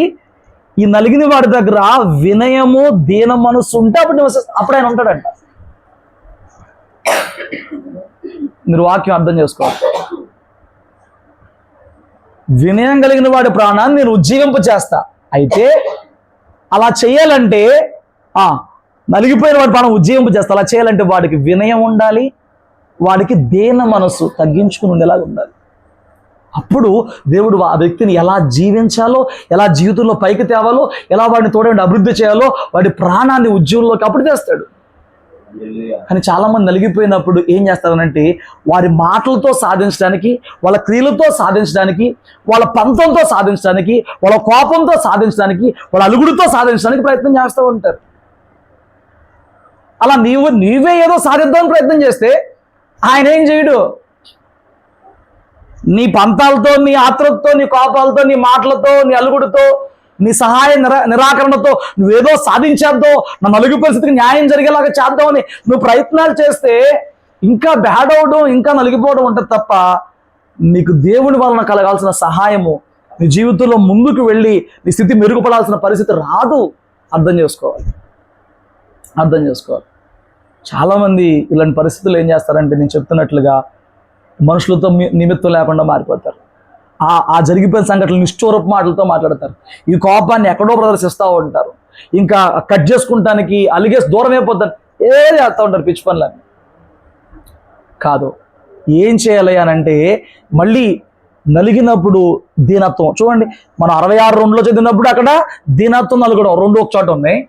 ఈ నలిగిన వాడి దగ్గర వినయము దీన మనసు ఉంటే అప్పుడు ఆయన ఉంటాడంట. మీరు వాక్యం అర్థం చేసుకోవాలి. వినయం కలిగిన వాడి ప్రాణాన్ని నేను ఉజ్జీవింప చేస్తా. అయితే అలా చేయాలంటే నలిగిపోయిన వాడి ప్రాణం ఉజ్జీవింప చేస్తా. అలా చేయాలంటే వాడికి వినయం ఉండాలి, వాడికి దీన మనసు తగ్గించుకుని ఉండేలాగా ఉండాలి. అప్పుడు దేవుడు ఆ వ్యక్తిని ఎలా జీవించాలో, ఎలా జీవితంలో పైకి తేవాలో, ఎలా వాడిని తోడండి అభివృద్ధి చేయాలో, వాడి ప్రాణాన్ని ఉద్యోగంలోకి అప్పుడు తెస్తాడు. కానీ చాలా మంది నలిగిపోయినప్పుడు ఏం చేస్తారనంటే వారి మాటలతో సాధించడానికి, వాళ్ళ క్రియలతో సాధించడానికి, వాళ్ళ పంతంతో సాధించడానికి, వాళ్ళ కోపంతో సాధించడానికి, వాళ్ళ అలుగుడితో సాధించడానికి ప్రయత్నం చేస్తూ ఉంటారు. అలా నీవే ఏదో సాధిద్దామని ప్రయత్నం చేస్తే ఆయన ఏం చేయడు. నీ పంతాలతో, నీ ఆత్రతతో, నీ కోపాలతో, నీ మాటలతో, నీ అలుగుడితో, నీ సహాయ నిరాకరణతో నువ్వేదో సాధించేద్దాం, నా నలుగు పరిస్థితికి న్యాయం జరిగేలాగా చేద్దామని నువ్వు ప్రయత్నాలు చేస్తే ఇంకా బ్యాడ్ అవడం, ఇంకా నలిగిపోవడం ఉంటుంది తప్ప నీకు దేవుని వలన కలగాల్సిన సహాయము, నీ జీవితంలో ముందుకు వెళ్ళి నీ స్థితి మెరుగుపడాల్సిన పరిస్థితి రాదు. అర్థం చేసుకోవాలి. చాలామంది ఇలాంటి పరిస్థితులు ఏం చేస్తారంటే నేను చెప్తున్నట్లుగా మనుషులతో నిమిత్తం లేకుండా మారిపోతారు. ఆ జరిగిపోయిన సంఘటనలు నిష్ఠూరపు మాటలతో మాట్లాడతారు. ఈ కోపాన్ని ఎక్కడో ప్రదర్శిస్తూ ఉంటారు. ఇంకా కట్ చేసుకుంటానికి అలిగేసి దూరం అయిపోతారు. ఏది చేస్తూ ఉంటారు పిచ్చి పనులని. కాదు, ఏం చేయాలి అని అంటే మళ్ళీ నలిగినప్పుడు దీనత్వం. చూడండి, మనం 66:2 చదివినప్పుడు అక్కడ దీనత్వం నలగడం 2 ఒక చోట ఉన్నాయి.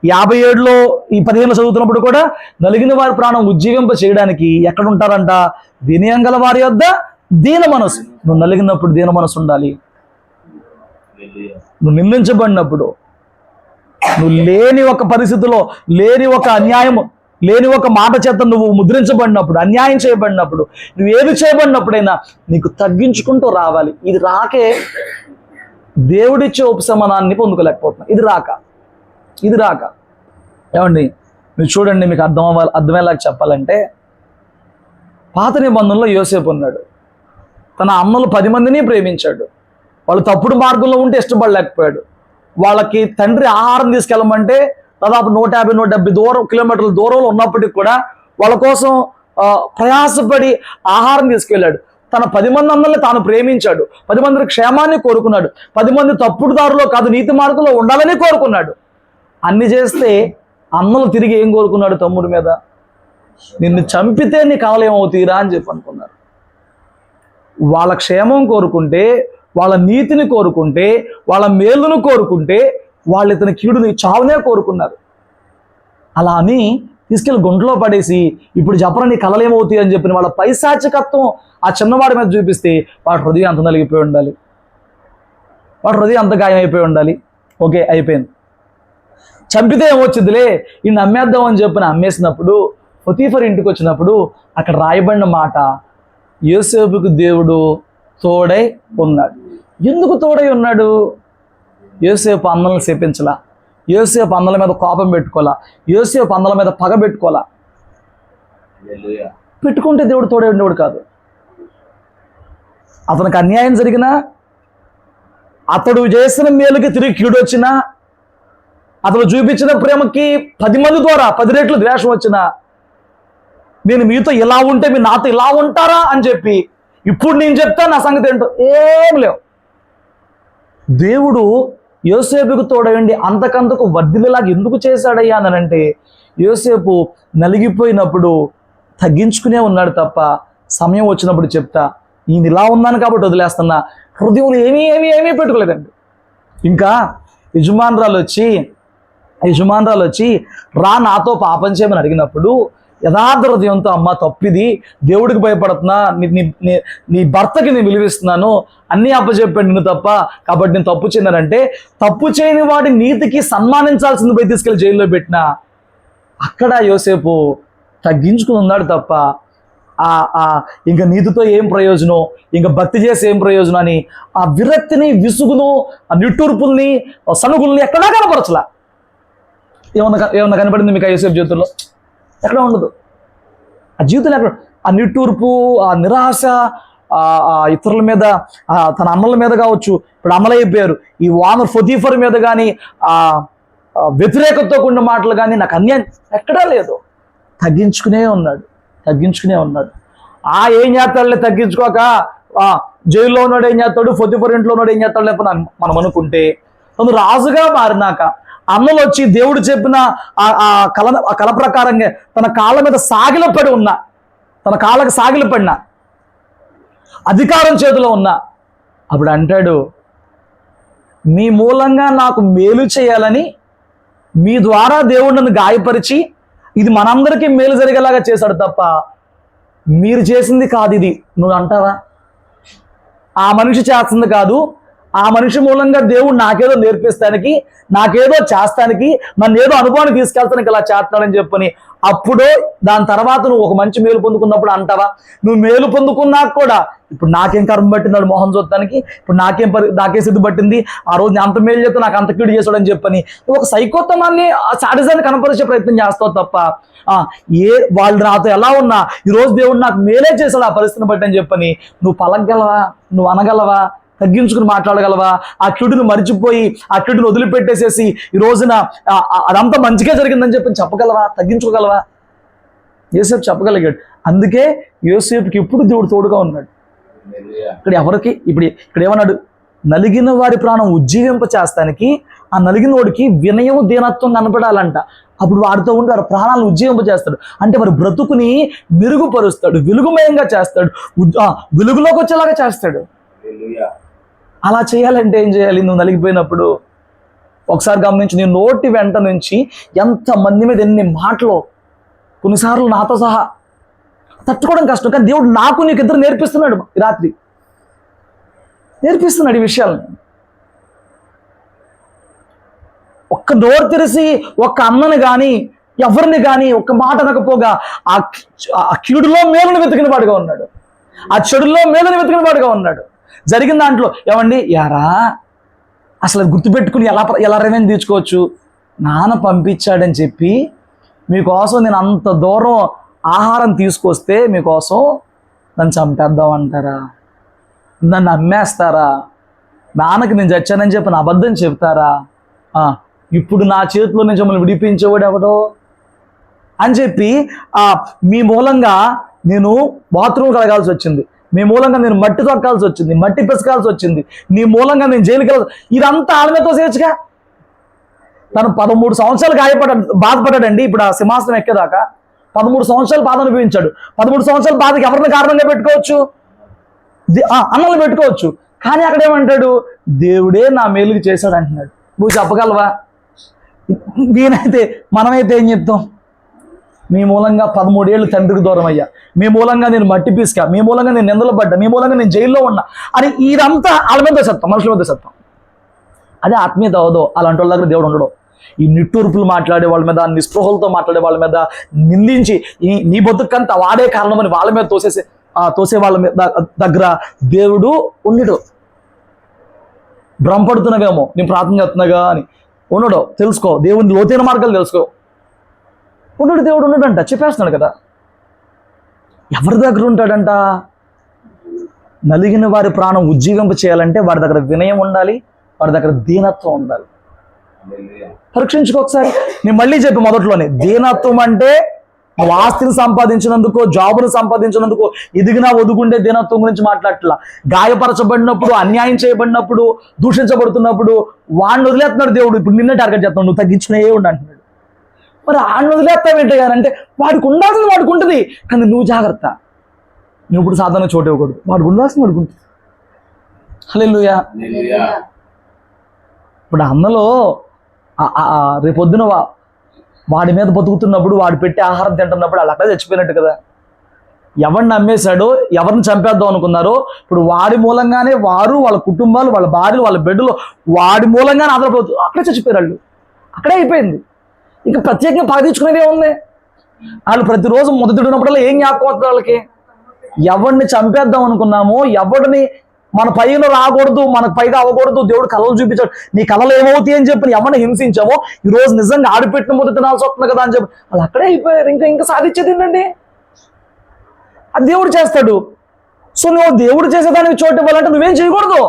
57లో ఈ 15 చదువుతున్నప్పుడు కూడా నలిగిన వారి ప్రాణం ఉజ్జీవింప చేయడానికి ఎక్కడ ఉంటారంట? వినయం గల వారి యొద్ద దీన మనసు. నువ్వు నలిగినప్పుడు దీన మనసు ఉండాలి. నువ్వు నిందించబడినప్పుడు, నువ్వు లేని ఒక పరిస్థితిలో, లేని ఒక అన్యాయము, లేని ఒక మాట చేత నువ్వు ముద్రించబడినప్పుడు, అన్యాయం చేయబడినప్పుడు, నువ్వు ఏది చేయబడినప్పుడైనా నీకు తగ్గించుకుంటూ రావాలి. ఇది రాకే దేవుడిచ్చే ఉపశమనాన్ని పొందుకోలేకపోతున్నా. ఇది రాక ఏమండి, మీరు చూడండి, మీకు అర్థమయ్యేలాగా చెప్పాలంటే పాత నిబంధనలో యోసేపు ఉన్నాడు. తన అన్నలు 10 మందిని ప్రేమించాడు. వాళ్ళు తప్పుడు మార్గంలో ఉంటే ఇష్టపడలేకపోయాడు. వాళ్ళకి తండ్రి ఆహారం తీసుకెళ్ళమంటే దాదాపు 150-170 కిలోమీటర్ల దూరంలో ఉన్నప్పటికీ కూడా వాళ్ళ కోసం ప్రయాసపడి ఆహారం తీసుకెళ్ళాడు. తన 10 మంది అన్నల్ని తాను ప్రేమించాడు. 10 మంది క్షేమాన్ని కోరుకున్నాడు. 10 మంది తప్పుడు దారిలో కాదు, నీతి మార్గంలో ఉండాలని కోరుకున్నాడు. అన్ని చేస్తే అన్నలు తిరిగి ఏం కోరుకున్నాడు? తమ్ముడి మీద నిన్ను చంపితే నీ కవలేమవుతీరా అని చెప్పి అనుకున్నారు. వాళ్ళ క్షేమం కోరుకుంటే, వాళ్ళ నీతిని కోరుకుంటే, వాళ్ళ మేలును కోరుకుంటే వాళ్ళు ఇతని కీడుని, చావునే కోరుకున్నారు. అలా అని తీసుకెళ్ళి గుంటలో పడేసి ఇప్పుడు చెప్పరా నీ కలలేమవుతాయి అని చెప్పిన వాళ్ళ పైశాచికత్వం ఆ చిన్నవాడి మీద చూపిస్తే వాడి హృదయం అంత నలిగిపోయి ఉండాలి, వాడి హృదయం అంత గాయమైపోయి ఉండాలి. ఓకే, అయిపోయింది. చంపితే ఏమొచ్చిందిలే, ఈ నమ్మేద్దాం అని చెప్పిన అమ్మేసినప్పుడు పొతీఫర్ ఇంటికి వచ్చినప్పుడు అక్కడ రాయబడిన మాట, యోసేపుకు దేవుడు తోడై ఉన్నాడు. ఎందుకు తోడై ఉన్నాడు? యోసేపు అన్నలను శపించలా, యోసేపు అన్నల మీద కోపం పెట్టుకోలా, యోసేపు అన్నల మీద పగ పెట్టుకోలా. పెట్టుకుంటే దేవుడు తోడై ఉండేవాడు కాదు. అతనికి అన్యాయం జరిగినా, అతడు చేసిన మేలుకి తిరిగి కీడు వచ్చినా, అతను చూపించిన ప్రేమకి 10 మంది ద్వారా 10 రెట్లు ద్వేషం వచ్చినా, నేను మీతో ఇలా ఉంటే మీరు నాతో ఇలా ఉంటారా అని చెప్పి ఇప్పుడు నేను చెప్తాను నా సంగతి ఏంటో ఏం లేవు. దేవుడు యోసేపుకు తోడయండి అంతకంతకు వర్ధిల్లేలాగా ఎందుకు చేశాడయ్యా అని అంటే, యోసేపు నలిగిపోయినప్పుడు తగ్గించుకునే ఉన్నాడు తప్ప సమయం వచ్చినప్పుడు చెప్తా, నేను ఇలా ఉన్నాను కాబట్టి వదిలేస్తున్నా, హృదయంలో ఏమీ పెట్టుకోలేదండి. ఇంకా యజమానురాలు వచ్చి రా నాతో పాపం చేయమని అడిగినప్పుడు యథార్థ హృదయంతో, అమ్మ తప్పిది, దేవుడికి భయపడుతున్నా, నీ భర్తకి నేను విలువిస్తున్నాను, అన్నీ అప్పచెప్పాడు నిన్ను తప్ప, కాబట్టి నేను తప్పు చేయనంటే, తప్పు చేయని వాడి నీతికి సన్మానించాల్సింది పోయి తీసుకెళ్ళి జైల్లో పెట్టినా అక్కడ యోసేపు తగ్గించుకుని ఉన్నాడు తప్ప ఇంకా నీతితో ఏం ప్రయోజనం, ఇంకా భక్తి చేసి ఏం ప్రయోజనం అని ఆ విరక్తిని, విసుగును, ఆ నిట్టూర్పుల్ని, సనుగుల్ని ఎక్కడా కనపరచలా. ఏమన్నా కనపడింది మీకు యోసేపు జీవితంలో? ఎక్కడ ఉండదు. ఆ జీవితంలో ఎక్కడ ఆ నిట్టూర్పు, ఆ నిరాశ, ఆ ఇతరుల మీద, తన అన్నల మీద కావచ్చు, ఇప్పుడు అమలైపోయారు, ఈ వానర్ ఫొతీఫర్ మీద కానీ ఆ వ్యతిరేకతతో కూడిన మాటలు కానీ, నాకు అన్యాయం ఎక్కడా లేదు. తగ్గించుకునే ఉన్నాడు. ఏం చేస్తాడులే తగ్గించుకోక, జైల్లో ఉన్నాడు ఏం చేస్తాడు, ఫొతీఫర్ ఇంట్లో ఉన్నాడు ఏం చేస్తాడు లేకపోతే మనం అనుకుంటే, తను రాజుగా మారినాక అన్నలు వచ్చి దేవుడు చెప్పిన ఆ కళ ప్రకారంగా తన కాళ్ళ మీద సాగిలపడి ఉన్నా, తన కాళ్ళకు సాగిలపడిన అధికారం చేతిలో ఉన్నా, అప్పుడు అంటాడు, మీ మూలంగా నాకు మేలు చేయాలని మీ ద్వారా దేవుడు నన్ను గాయపరిచి ఇది మనందరికీ మేలు జరిగేలాగా చేశాడు తప్ప మీరు చేసింది కాదు ఇది. నువ్వు అంటావా? ఆ మనిషి చేస్తుంది కాదు, ఆ మనిషి మూలంగా దేవుడు నాకేదో నేర్పిస్తానికి, నాకేదో చేస్తానికి, నన్ను ఏదో అనుభవాన్ని తీసుకెళ్తానికి ఇలా చేస్తున్నాడని చెప్పని అప్పుడో దాని తర్వాత నువ్వు ఒక మంచి మేలు పొందుకున్నప్పుడు అంటావా? నువ్వు మేలు పొందుకున్నాక కూడా ఇప్పుడు నాకేం కర్మ పట్టింది మొహం చూడటానికి, ఇప్పుడు నాకే సిద్ధి పట్టింది, ఆ రోజు అంత మేలు చేస్తే నాకు అంత కీడు చేసాడని చెప్పని నువ్వు ఒక సైకోత్తమాన్ని, ఆ సాడిజాన్ని కనపరిచే ప్రయత్నం చేస్తావు తప్ప వాళ్ళు నాతో ఎలా ఉన్నా ఈరోజు దేవుడు నాకు మేలే చేశాడు ఆ పరిస్థితిని బట్టి అని చెప్పని నువ్వు పలకగలవా? నువ్వు అనగలవా? తగ్గించుకుని మాట్లాడగలవా? ఆ కీడును మరిచిపోయి ఆ కీడును వదిలిపెట్టేసేసి ఈ రోజున అదంతా మంచిగా జరిగిందని చెప్పి చెప్పగలవా? తగ్గించుకోగలవా? యోసేపు చెప్పగలిగాడు. అందుకే యోసేపుకి ఇప్పుడు దేవుడు తోడుగా ఉన్నాడు. ఇక్కడ ఏమన్నాడు? నలిగిన వారి ప్రాణం ఉజ్జీవింప చేస్తానికి ఆ నలిగిన వాడికి వినయం, దీనత్వం కనపడాలంట. అప్పుడు వాడితో ఉండి వారి ప్రాణాలను ఉజ్జీవింప చేస్తాడు. అంటే వారి బ్రతుకుని మెరుగుపరుస్తాడు, వెలుగుమయంగా చేస్తాడు, వెలుగులోకి వచ్చేలాగా చేస్తాడు. అలా చేయాలంటే ఏం చేయాలి? నువ్వు నలిగిపోయినప్పుడు ఒకసారి గమనించి, నీ నోటి వెంట నుంచి ఎంతమంది మీద ఎన్ని మాటలు, కొన్నిసార్లు నాతో సహా తట్టుకోవడం కష్టం, కానీ దేవుడు నాకు నీకు ఇద్దరు నేర్పిస్తున్నాడు. రాత్రి నేర్పిస్తున్నాడు ఈ విషయాలను. ఒక్క నోరు తెరిసి ఒక్క అన్నని కానీ ఎవరిని కానీ ఒక్క మాట అనకపోగా ఆ కీడులో మేలుని వెతికిన వాడుగా ఉన్నాడు, ఆ చెడులో మేలుని వెతికిన వాడుగా ఉన్నాడు. జరిగిన దాంట్లో ఏమండి యారా అసలు గుర్తుపెట్టుకుని ఎలా రెవెన్యూ తీర్చుకోవచ్చు? నాన్న పంపించాడని చెప్పి మీకోసం నేను అంత దూరం ఆహారం తీసుకొస్తే మీకోసం నన్ను చంపేద్దాం అంటారా? నన్ను అమ్మేస్తారా? నాన్నకి నేను చచ్చానని చెప్పి నా అబద్ధం చెప్తారా? ఇప్పుడు నా చేతిలో నుంచి మమ్మల్ని విడిపించేవాడు ఎవడో అని చెప్పి మీ మూలంగా నేను బాత్రూమ్ కలగాల్సి వచ్చింది, మీ మూలంగా నేను మట్టి తొక్కాల్సి వచ్చింది, మట్టి పిసకాల్సి వచ్చింది, నీ మూలంగా నేను జైలుకి వెళ్ళాల్సి, ఇదంతా ఆడమేతో చేయొచ్చుగా. తను 13 సంవత్సరాలు బాధపడ్డాడండి. ఇప్పుడు ఆ సింహాసనం ఎక్కేదాకా 13 సంవత్సరాలు బాధ అనుభవించాడు. 13 సంవత్సరాల బాధకి ఎవరిని కారణంగా పెట్టుకోవచ్చు? అన్నలు పెట్టుకోవచ్చు. కానీ అక్కడ ఏమంటాడు? దేవుడే నా మేలుకి చేశాడు అంటున్నాడు. నువ్వు చెప్పగలవా? మనమైతే ఏం చెప్తాం? మీ మూలంగా 13 ఏళ్ళు తండ్రికి దూరం అయ్యా, మీ మూలంగా నేను మట్టి పీసుకా, మీ మూలంగా నేను నిందలు పడ్డా, మీ మూలంగా నేను జైల్లో ఉన్నా అని ఇదంతా వాళ్ళ మీద సత్తం, మనుషుల మీద సత్తం. అదే ఆత్మీయత అవదో. అలాంటి వాళ్ళ దగ్గర దేవుడు ఉండడు. ఈ నిట్టూర్పులు మాట్లాడే వాళ్ళ మీద, నిస్పృహలతో మాట్లాడే వాళ్ళ మీద నిందించి నీ బతుకంతా వాడే కారణమని వాళ్ళ మీద తోసే వాళ్ళ మీద దగ్గర దేవుడు ఉండడు. భ్రమపడుతున్నావేమో నేను ప్రార్థన చేస్తున్నాగా అని ఉండడు. తెలుసుకో, దేవుని లోతైన మార్గాలు తెలుసుకో. ఉండడు, దేవుడు ఉండడంట, చెప్పేస్తున్నాడు కదా. ఎవరి దగ్గర ఉంటాడంట? నలిగిన వారి ప్రాణం ఉజ్జీవింప చేయాలంటే వారి దగ్గర వినయం ఉండాలి, వారి దగ్గర దీనత్వం ఉండాలి. పరీక్షించుకో ఒకసారి. నేను మళ్ళీ చెప్పి మొదట్లోనే, దీనత్వం అంటే నువ్వు ఆస్తిని సంపాదించినందుకో, జాబును సంపాదించినందుకో ఎదిగినా ఒదుగుండే దీనత్వం గురించి మాట్లాడట్లా. గాయపరచబడినప్పుడు, అన్యాయం చేయబడినప్పుడు, దూషించబడుతున్నప్పుడు వాడిని వదిలేస్తున్నాడు దేవుడు. ఇప్పుడు నిన్నే టార్గెట్ చేస్తున్నాడు, నువ్వు తగ్గించుకునే ఉండి అంటున్నాడు. మరి ఆడిని వదిలేస్తావేంటే కానంటే వాడికి ఉండాల్సింది వాడికి ఉంటుంది, కానీ నువ్వు జాగ్రత్త. నువ్వు ఇప్పుడు సాధారణ చోటు ఇవ్వకూడదు, వాడికి ఉండాల్సింది వాడికి ఉంటుంది. హల్లెలూయా. ఇప్పుడు అన్నలో రేపొద్దున వాడి మీద బతుకుతున్నప్పుడు, వాడు పెట్టే ఆహారం తింటున్నప్పుడు వాళ్ళు అక్కడ చచ్చిపోయినట్టు కదా. ఎవరిని అమ్మేశాడో, ఎవరిని చంపేద్దాం అనుకున్నారో, ఇప్పుడు వాడి మూలంగానే వారు, వాళ్ళ కుటుంబాలు, వాళ్ళ భార్యలు, వాళ్ళ బిడ్డలు వాడి మూలంగానే ఆధారపడుతూ అక్కడే చచ్చిపోయారు. వాళ్ళు అక్కడే అయిపోయింది. ఇంకా ప్రత్యేకంగా పాటించుకునేదే ఉంది. వాళ్ళు ప్రతిరోజు మొదటినప్పుడల్లా ఏం జ్ఞాపకం అవుతుంది వాళ్ళకి? ఎవరిని చంపేద్దాం అనుకున్నామో, ఎవరిని మన పైన రాకూడదు, మనకు పైగా అవ్వకూడదు, దేవుడు కళలు చూపించాడు, నీ కళలు ఏమవుతాయి అని చెప్పి ఎవరిని హింసించామో, ఈ రోజు నిజంగా ఆడిపెట్టిన ముద్ద తినాల్సి వస్తుంది కదా అని చెప్పి వాళ్ళు అక్కడే అయిపోయారు. ఇంకా సాధించేది ఏంటండి? అది దేవుడు చేస్తాడు. సో నువ్వు దేవుడు చేసేదానికి చోటు ఇవ్వాలంటే నువ్వేం చేయకూడదు.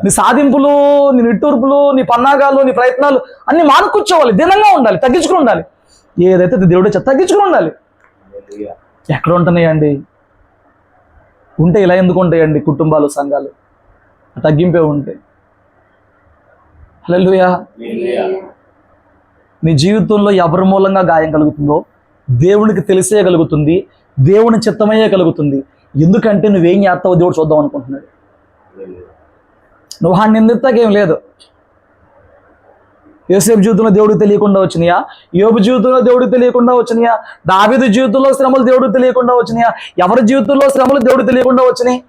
నీ సాధింపులు, నీ నిట్టూర్పులు, నీ పన్నాగాలు, నీ ప్రయత్నాలు అన్ని మానుకూర్చోవాలి, దినంగా ఉండాలి, తగ్గించుకుని ఉండాలి. ఏదైతే దేవుడు తగ్గించుకుని ఉండాలి. ఎక్కడ ఉంటున్నాయండి? ఉంటే ఇలా ఎందుకు ఉంటాయండి కుటుంబాలు, సంఘాలు? తగ్గింపే ఉంటాయి. హల్లెలూయా. నీ జీవితంలో ఎవరి మూలంగా గాయం కలుగుతుందో దేవునికి తెలిసేయగలుగుతుంది, దేవుని చిత్తమయ్యే కలుగుతుంది. ఎందుకంటే నువ్వేం చేస్తావో దేవుడు చూద్దాం అనుకుంటున్నాడు. నువ్వు ఆ నిందితకేం లేదు. యోసేపు జీవితంలో దేవుడికి తెలియకుండా వచ్చినాయా? యోబు జీవితంలో దేవుడికి తెలియకుండా వచ్చినాయా? దావీదు జీవితంలో శ్రమలు దేవుడికి తెలియకుండా వచ్చినాయా? ఎవరి జీవితంలో శ్రమలు దేవుడికి తెలియకుండా వచ్చినాయి?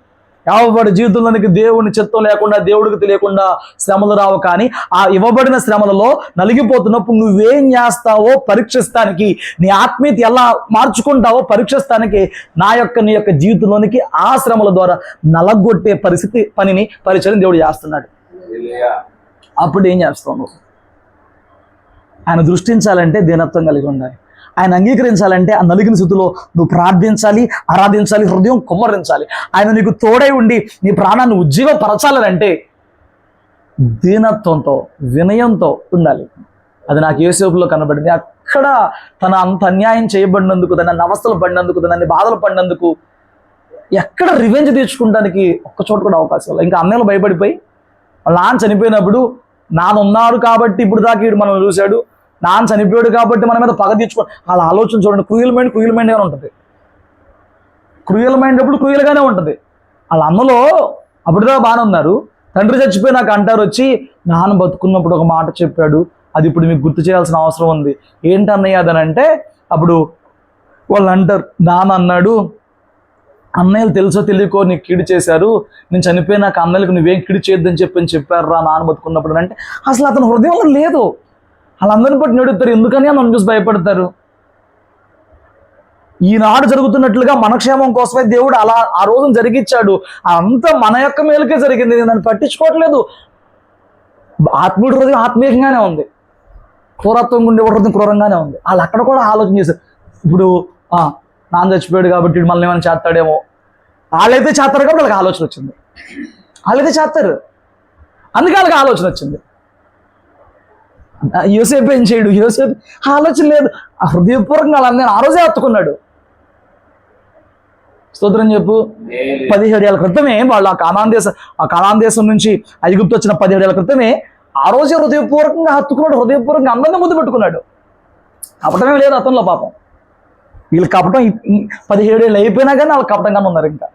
ఎవరి జీవితంలోనికి దేవుని చిత్తం లేకుండా, దేవుడికి తెలియకుండా శ్రమలు రావు. కానీ ఆ ఇవ్వబడిన శ్రమలలో నలిగిపోతున్నప్పుడు నువ్వేం చేస్తావో పరీక్షిస్తానికి, నీ ఆత్మీయత ఎలా మార్చుకుంటావో పరీక్షిస్తానికి నీ యొక్క జీవితంలోనికి ఆ శ్రమల ద్వారా నలగొట్టే పరిచయం దేవుడు చేస్తున్నాడు. అప్పుడు ఏం చేస్తావు నువ్వు? ఆయన దృష్టించాలంటే దీనత్వం కలిగి ఉండాలి. ఆయన అంగీకరించాలంటే ఆ నలిగిన స్థితిలో నువ్వు ప్రార్థించాలి, ఆరాధించాలి, హృదయం కుమ్మరించాలి. ఆయన నీకు తోడై ఉండి నీ ప్రాణాన్ని ఉజ్జీవపరచాలంటే దీనత్వంతో, వినయంతో ఉండాలి. అది నాకు యోసేపులో కనబడింది. అక్కడ తన అంత అన్యాయం చేయబడినందుకు, తన అవస్థలు పడినందుకు, తనని బాధలు పడినందుకు ఎక్కడ రివెంజ్ తీర్చుకోవడానికి ఒక్క చోట కూడా అవకాశం లేదు. ఇంకా అన్నయ్యలు భయపడిపోయి వాళ్ళ నాన్న చనిపోయినప్పుడు నాన్న ఉన్నాడు కాబట్టి ఇప్పుడు దాకా వీడు మనం చూశాడు, నాన్న చనిపోయాడు కాబట్టి మన మీద పగ తీర్చుకోండి. వాళ్ళ ఆలోచన చూడండి. క్రూయల్ మైండ్గానే ఉంటుంది. క్రూయల్ మైండ్ ఎప్పుడు క్రూయల్గానే ఉంటుంది. వాళ్ళ అమ్మలో అప్పుడుదా బాగానే ఉన్నారు. తండ్రి చచ్చిపోయి నాకు అంటారు వచ్చి, నాన్న బతుకున్నప్పుడు ఒక మాట చెప్పాడు, అది ఇప్పుడు మీకు గుర్తు చేయాల్సిన అవసరం ఉంది. ఏంటన్నయ్య అదనంటే, అప్పుడు వాళ్ళు అంటారు, నాన్న అన్నాడు, అన్నయ్యలు తెలుసో తెలియకో నీకు కీడు చేశారు, నేను చనిపోయి నాకు అన్నయ్యలకు నువ్వేం కీడు చేయొద్దని చెప్పారు రా నాన్న బతుకున్నప్పుడు అంటే, అసలు అతను హృదయంలో లేదు. వాళ్ళందరిని బట్టి నడుగుతారు. ఎందుకని మనం చూసి భయపడతారు? ఈనాడు జరుగుతున్నట్లుగా మన క్షేమం కోసమే దేవుడు అలా ఆ రోజున జరిగించాడు. అంతా మన యొక్క మేలుకే జరిగింది. నేను దాన్ని పట్టించుకోవట్లేదు. ఆత్మీయుడి హృదయం ఆత్మీయంగానే ఉంది, క్రూరత్వం ఉండే హృదయం క్రూరంగానే ఉంది. వాళ్ళు అక్కడ కూడా ఆలోచన చేశారు. ఇప్పుడు నాన్న చచ్చిపోయాడు కాబట్టి మళ్ళీ ఏమైనా చేస్తాడేమో. వాళ్ళైతే చేస్తారు కాబట్టి వాళ్ళకి ఆలోచన వచ్చింది. వాళ్ళైతే చేస్తారు, అందుకే వాళ్ళకి ఆలోచన వచ్చింది. యోసేపు ఏం చేయడు? యోసేపు ఆలోచన లేదు. ఆ హృదయపూర్వకంగా వాళ్ళని ఆ రోజే హత్తుకున్నాడు. స్తోత్రం చెప్పు. 17 ఏళ్ల క్రితమే వాళ్ళు ఆ కానాన్ దేశం నుంచి ఐగుప్తు వచ్చిన 17 ఏళ్ల క్రితమే ఆ రోజే హృదయపూర్వకంగా హత్తుకున్నాడు. హృదయపూర్వకంగా అందరినీ ముద్దు పెట్టుకున్నాడు. కపటమే లేదు అతనిలో. పాపం వీళ్ళు కపటం 17 ఏళ్ళు అయిపోయినా కానీ వాళ్ళు కపటంగానే ఉన్నారు. ఇంకా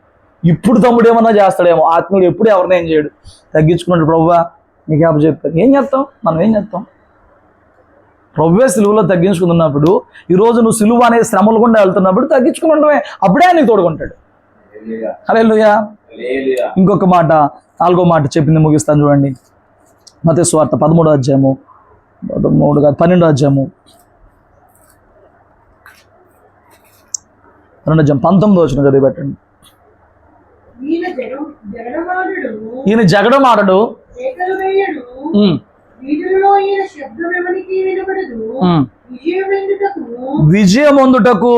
ఇప్పుడు తమ్ముడు ఏమన్నా చేస్తాడేమో. ఆత్మీయుడు ఎప్పుడు ఎవరిని ఏం చేయడు, తగ్గించుకున్నాడు. ప్రభువా నీకు అప్పు చెప్పాను. ఏం చేస్తాం మనం? ఏం చేస్తాం? ప్రభువే సిలువలో తగ్గించుకున్నప్పుడు, ఈరోజు నువ్వు సిలువ అనే శ్రమలు గుండా వెళ్తున్నప్పుడు తగ్గించుకుని ఉండమే, అప్పుడే ఆయన తోడుకుంటాడు. హల్లెలూయా. ఇంకొక మాట, 4వ మాట చెప్పింది ముగిస్తాను చూడండి. మత్తయి సువార్త 13వ అధ్యాయము 12వ అధ్యాయము 19వ వచనం చదివి పెట్టండి. ఈయన జగడమాడడు, విజయమొందుటకు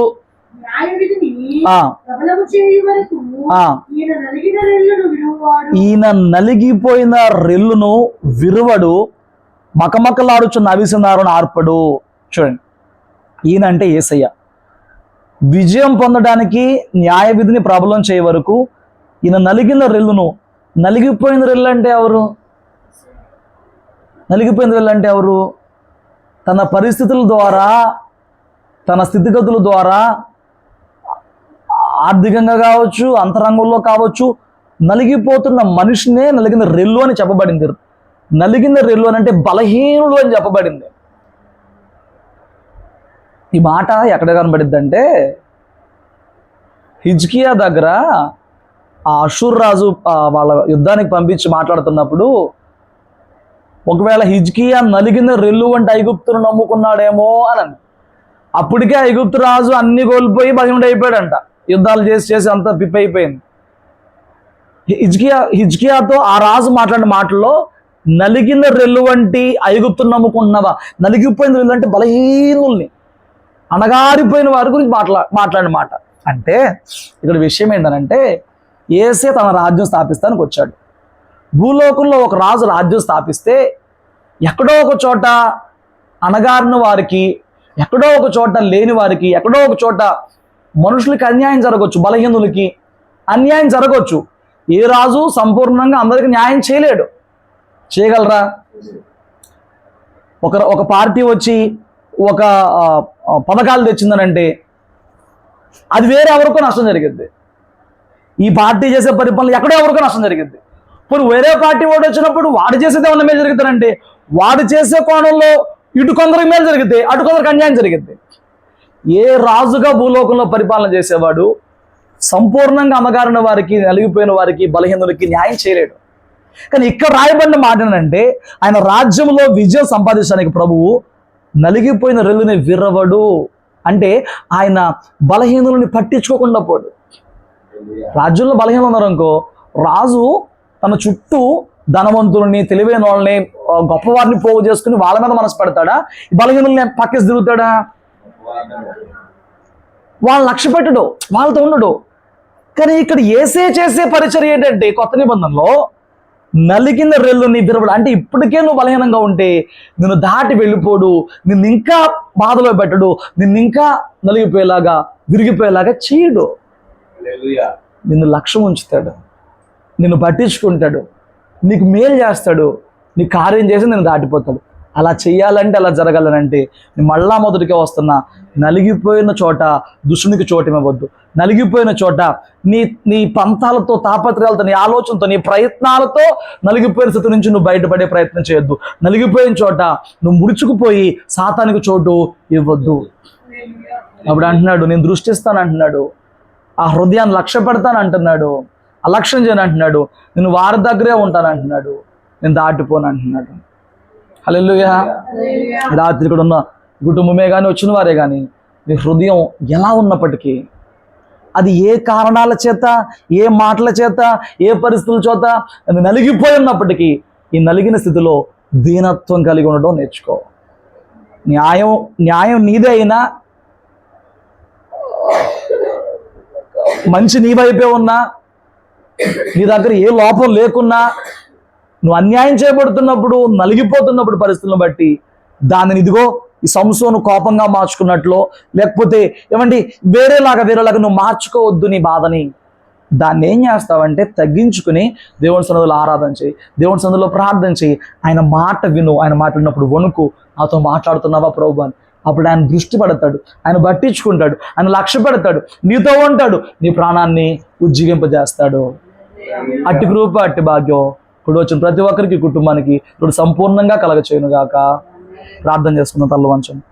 ఈయన నలిగిపోయిన రెల్లును విరువడు, మకమకలాడుచున్న అవిసెనారును ఆర్పడు. చూడండి, ఈయన అంటే యేసయ్య. విజయం పొందడానికి న్యాయ విధిని ప్రబలం చేయ వరకు ఈయన నలిగిన రెల్లును, నలిగిపోయిన రెల్లు అంటే ఎవరు? నలిగిపోయిన రెల్లు అంటే ఎవరు? తన పరిస్థితుల ద్వారా, తన స్థితిగతుల ద్వారా, ఆర్థికంగా కావచ్చు, అంతరంగంలో కావచ్చు, నలిగిపోతున్న మనిషినే నలిగిన రెల్లు అని చెప్పబడింది. నలిగిన రెల్లు అని అంటే బలహీనుడు అని చెప్పబడింది. ఈ మాట ఎక్కడ కనబడిద్ది అంటే, హిజ్కియా దగ్గర ఆ అషూర్ రాజు వాళ్ళ యుద్ధానికి పంపించి మాట్లాడుతున్నప్పుడు, ఒకవేళ హిజ్కియా నలిగిన రెల్లు వంటి ఐగుప్తును నమ్ముకున్నాడేమో అని. అప్పటికే ఐగుప్తు రాజు అన్ని కోల్పోయి బలహీనుడు అయిపోయాడంట. యుద్ధాలు చేసి చేసి అంతా పిప్పి అయిపోయింది. హిజ్కియాతో ఆ రాజు మాట్లాడిన మాటల్లో నలిగిన రెల్లు వంటి ఐగుప్తును నమ్ముకుంటున్నావా, నలిగిపోయిన రెల్లు అంటే బలహీనుల్ని, అణగారిపోయిన వారి గురించి మాట్లాడిన మాట. అంటే ఇక్కడ విషయం ఏంటంటే యేసే తన రాజ్యం స్థాపిస్తానికి వచ్చాడు. భూలోకంలో ఒక రాజు రాజ్యం స్థాపిస్తే ఎక్కడో ఒక చోట అణగారిన వారికి, ఎక్కడో ఒక చోట లేని వారికి, ఎక్కడో ఒక చోట మనుషులకి అన్యాయం జరగవచ్చు, బలహీనులకి అన్యాయం జరగవచ్చు. ఏ రాజు సంపూర్ణంగా అందరికీ న్యాయం చేయలేడు. చేయగలరా? ఒక పార్టీ వచ్చి ఒక పథకాలు తెచ్చిందనంటే అది వేరే ఎవరికో నష్టం జరిగిద్ది. ఈ పార్టీ చేసే పరిపాలన ఎక్కడో ఎవరికో నష్టం జరిగిద్ది. ఇప్పుడు వేరే పార్టీ వాడు వచ్చినప్పుడు వాడు చేసేది ఏమన్నా మేలు జరుగుతారంటే వాడు చేసే కోణంలో ఇటు కొందరికి మేలు జరిగితే అటు కొందరికి అన్యాయం జరిగిద్ది. ఏ రాజుగా భూలోకంలో పరిపాలన చేసేవాడు సంపూర్ణంగా అమ్మగారిన వారికి, నలిగిపోయిన వారికి, బలహీనులకి న్యాయం చేయలేడు. కానీ ఇక్కడ రాయబడిన మాట ఏంటంటే ఆయన రాజ్యంలో విజయం సంపాదించడానికి ప్రభువు నలిగిపోయిన రెల్లుని విర్రవడు. అంటే ఆయన బలహీనులని పట్టించుకోకుండా పోడు. రాజ్యంలో బలహీనలు ఉన్నారనుకో, రాజు తన చుట్టూ ధనవంతులని, తెలివైన వాళ్ళని, గొప్పవారిని పోగు చేసుకుని వాళ్ళ మీద మనసు పెడతాడా? ఈ బలహీనుల్ని పక్కేసి తిరుగుతాడా? వాళ్ళని లక్ష్య పెట్టడు, వాళ్ళతో ఉండడు. కానీ ఇక్కడ యేసే చేసే పరిచర్య ఏంటంటే కొత్త నిబంధనలో నలిగిన రెల్లుని విరవడు. అంటే ఇప్పటికే నువ్వు బలహీనంగా ఉంటే నిన్ను దాటి వెళ్ళిపోడు, నిన్ను ఇంకా బాధలో పెట్టడు, నిన్ను ఇంకా నలిగిపోయేలాగా, విరిగిపోయేలాగా చేయడు. నిన్ను లక్ష్యం ఉంచుతాడు, నిన్ను పట్టించుకుంటాడు, నీకు మేలు చేస్తాడు, నీ కార్యం చేసి నేను దాటిపోతాడు. అలా చెయ్యాలంటే, అలా జరగాలనంటే నేను మళ్ళా మొదటికే వస్తున్నా, నలిగిపోయిన చోట దుష్టునికి చోటివ్వవద్దు. నలిగిపోయిన చోట నీ పంతాలతో, తాపత్రయాలతో, నీ ఆలోచనతో, నీ ప్రయత్నాలతో నలిగిపోయిన స్థితి నుంచి నువ్వు బయటపడే ప్రయత్నం చేయొద్దు. నలిగిపోయిన చోట నువ్వు ముడుచుకుపోయి సాతానికి చోటు ఇవ్వద్దు. అప్పుడు అంటున్నాడు, నేను దృష్టిస్తాను అంటున్నాడు, ఆ హృదయాన్ని లక్ష్య పెడతాను అంటున్నాడు, అలక్ష్యం చేయను అంటున్నాడు, నేను వారి దగ్గరే ఉంటాను అంటున్నాడు, నేను దాటిపోను అంటున్నాడు. హల్లెలూయా. రాత్రి ఇక్కడ ఉన్న కుటుంబమే కానీ, వచ్చిన వారే కానీ, నీ హృదయం ఎలా ఉన్నప్పటికీ, అది ఏ కారణాల చేత, ఏ మాటల చేత, ఏ పరిస్థితుల చేత అది నలిగిపోయి ఉన్నప్పటికీ, ఈ నలిగిన స్థితిలో దీనత్వం కలిగి ఉండడం నేర్చుకో. న్యాయం నీదే అయినా, మంచి నీ వైపే ఉన్నా, నీ దగ్గర ఏ లోపం లేకున్నా, నువ్వు అన్యాయం చేయబడుతున్నప్పుడు, నలిగిపోతున్నప్పుడు పరిస్థితులను బట్టి దానిని ఇదిగో ఈ సంసోను కోపంగా మార్చుకున్నట్లు, లేకపోతే ఏమండి వేరేలాగా నువ్వు మార్చుకోవద్దు నీ బాధని. దాన్ని ఏం చేస్తావంటే తగ్గించుకుని దేవుని సన్నిధిలో ఆరాధన చేయి, దేవుని సన్నిధిలో ప్రార్థన చేయి. ఆయన మాట విను. ఆయన మాట్లాడినప్పుడు వణుకు, నాతో మాట్లాడుతున్నావా ప్రభు అని. అప్పుడు ఆయన దృష్టి పడతాడు, ఆయన పట్టించుకుంటాడు, ఆయన లక్ష్య పెడతాడు, నీతో ఉంటాడు, నీ ప్రాణాన్ని ఉజ్జీవింపజేస్తాడు. అట్టి కృప, అట్టి భాగ్యం ఇప్పుడు వచ్చిన ప్రతి ఒక్కరికి, కుటుంబానికి ఇప్పుడు సంపూర్ణంగా కలగ చేయనుగాక. ప్రార్థన చేసుకున్న తల్ల వంచండి.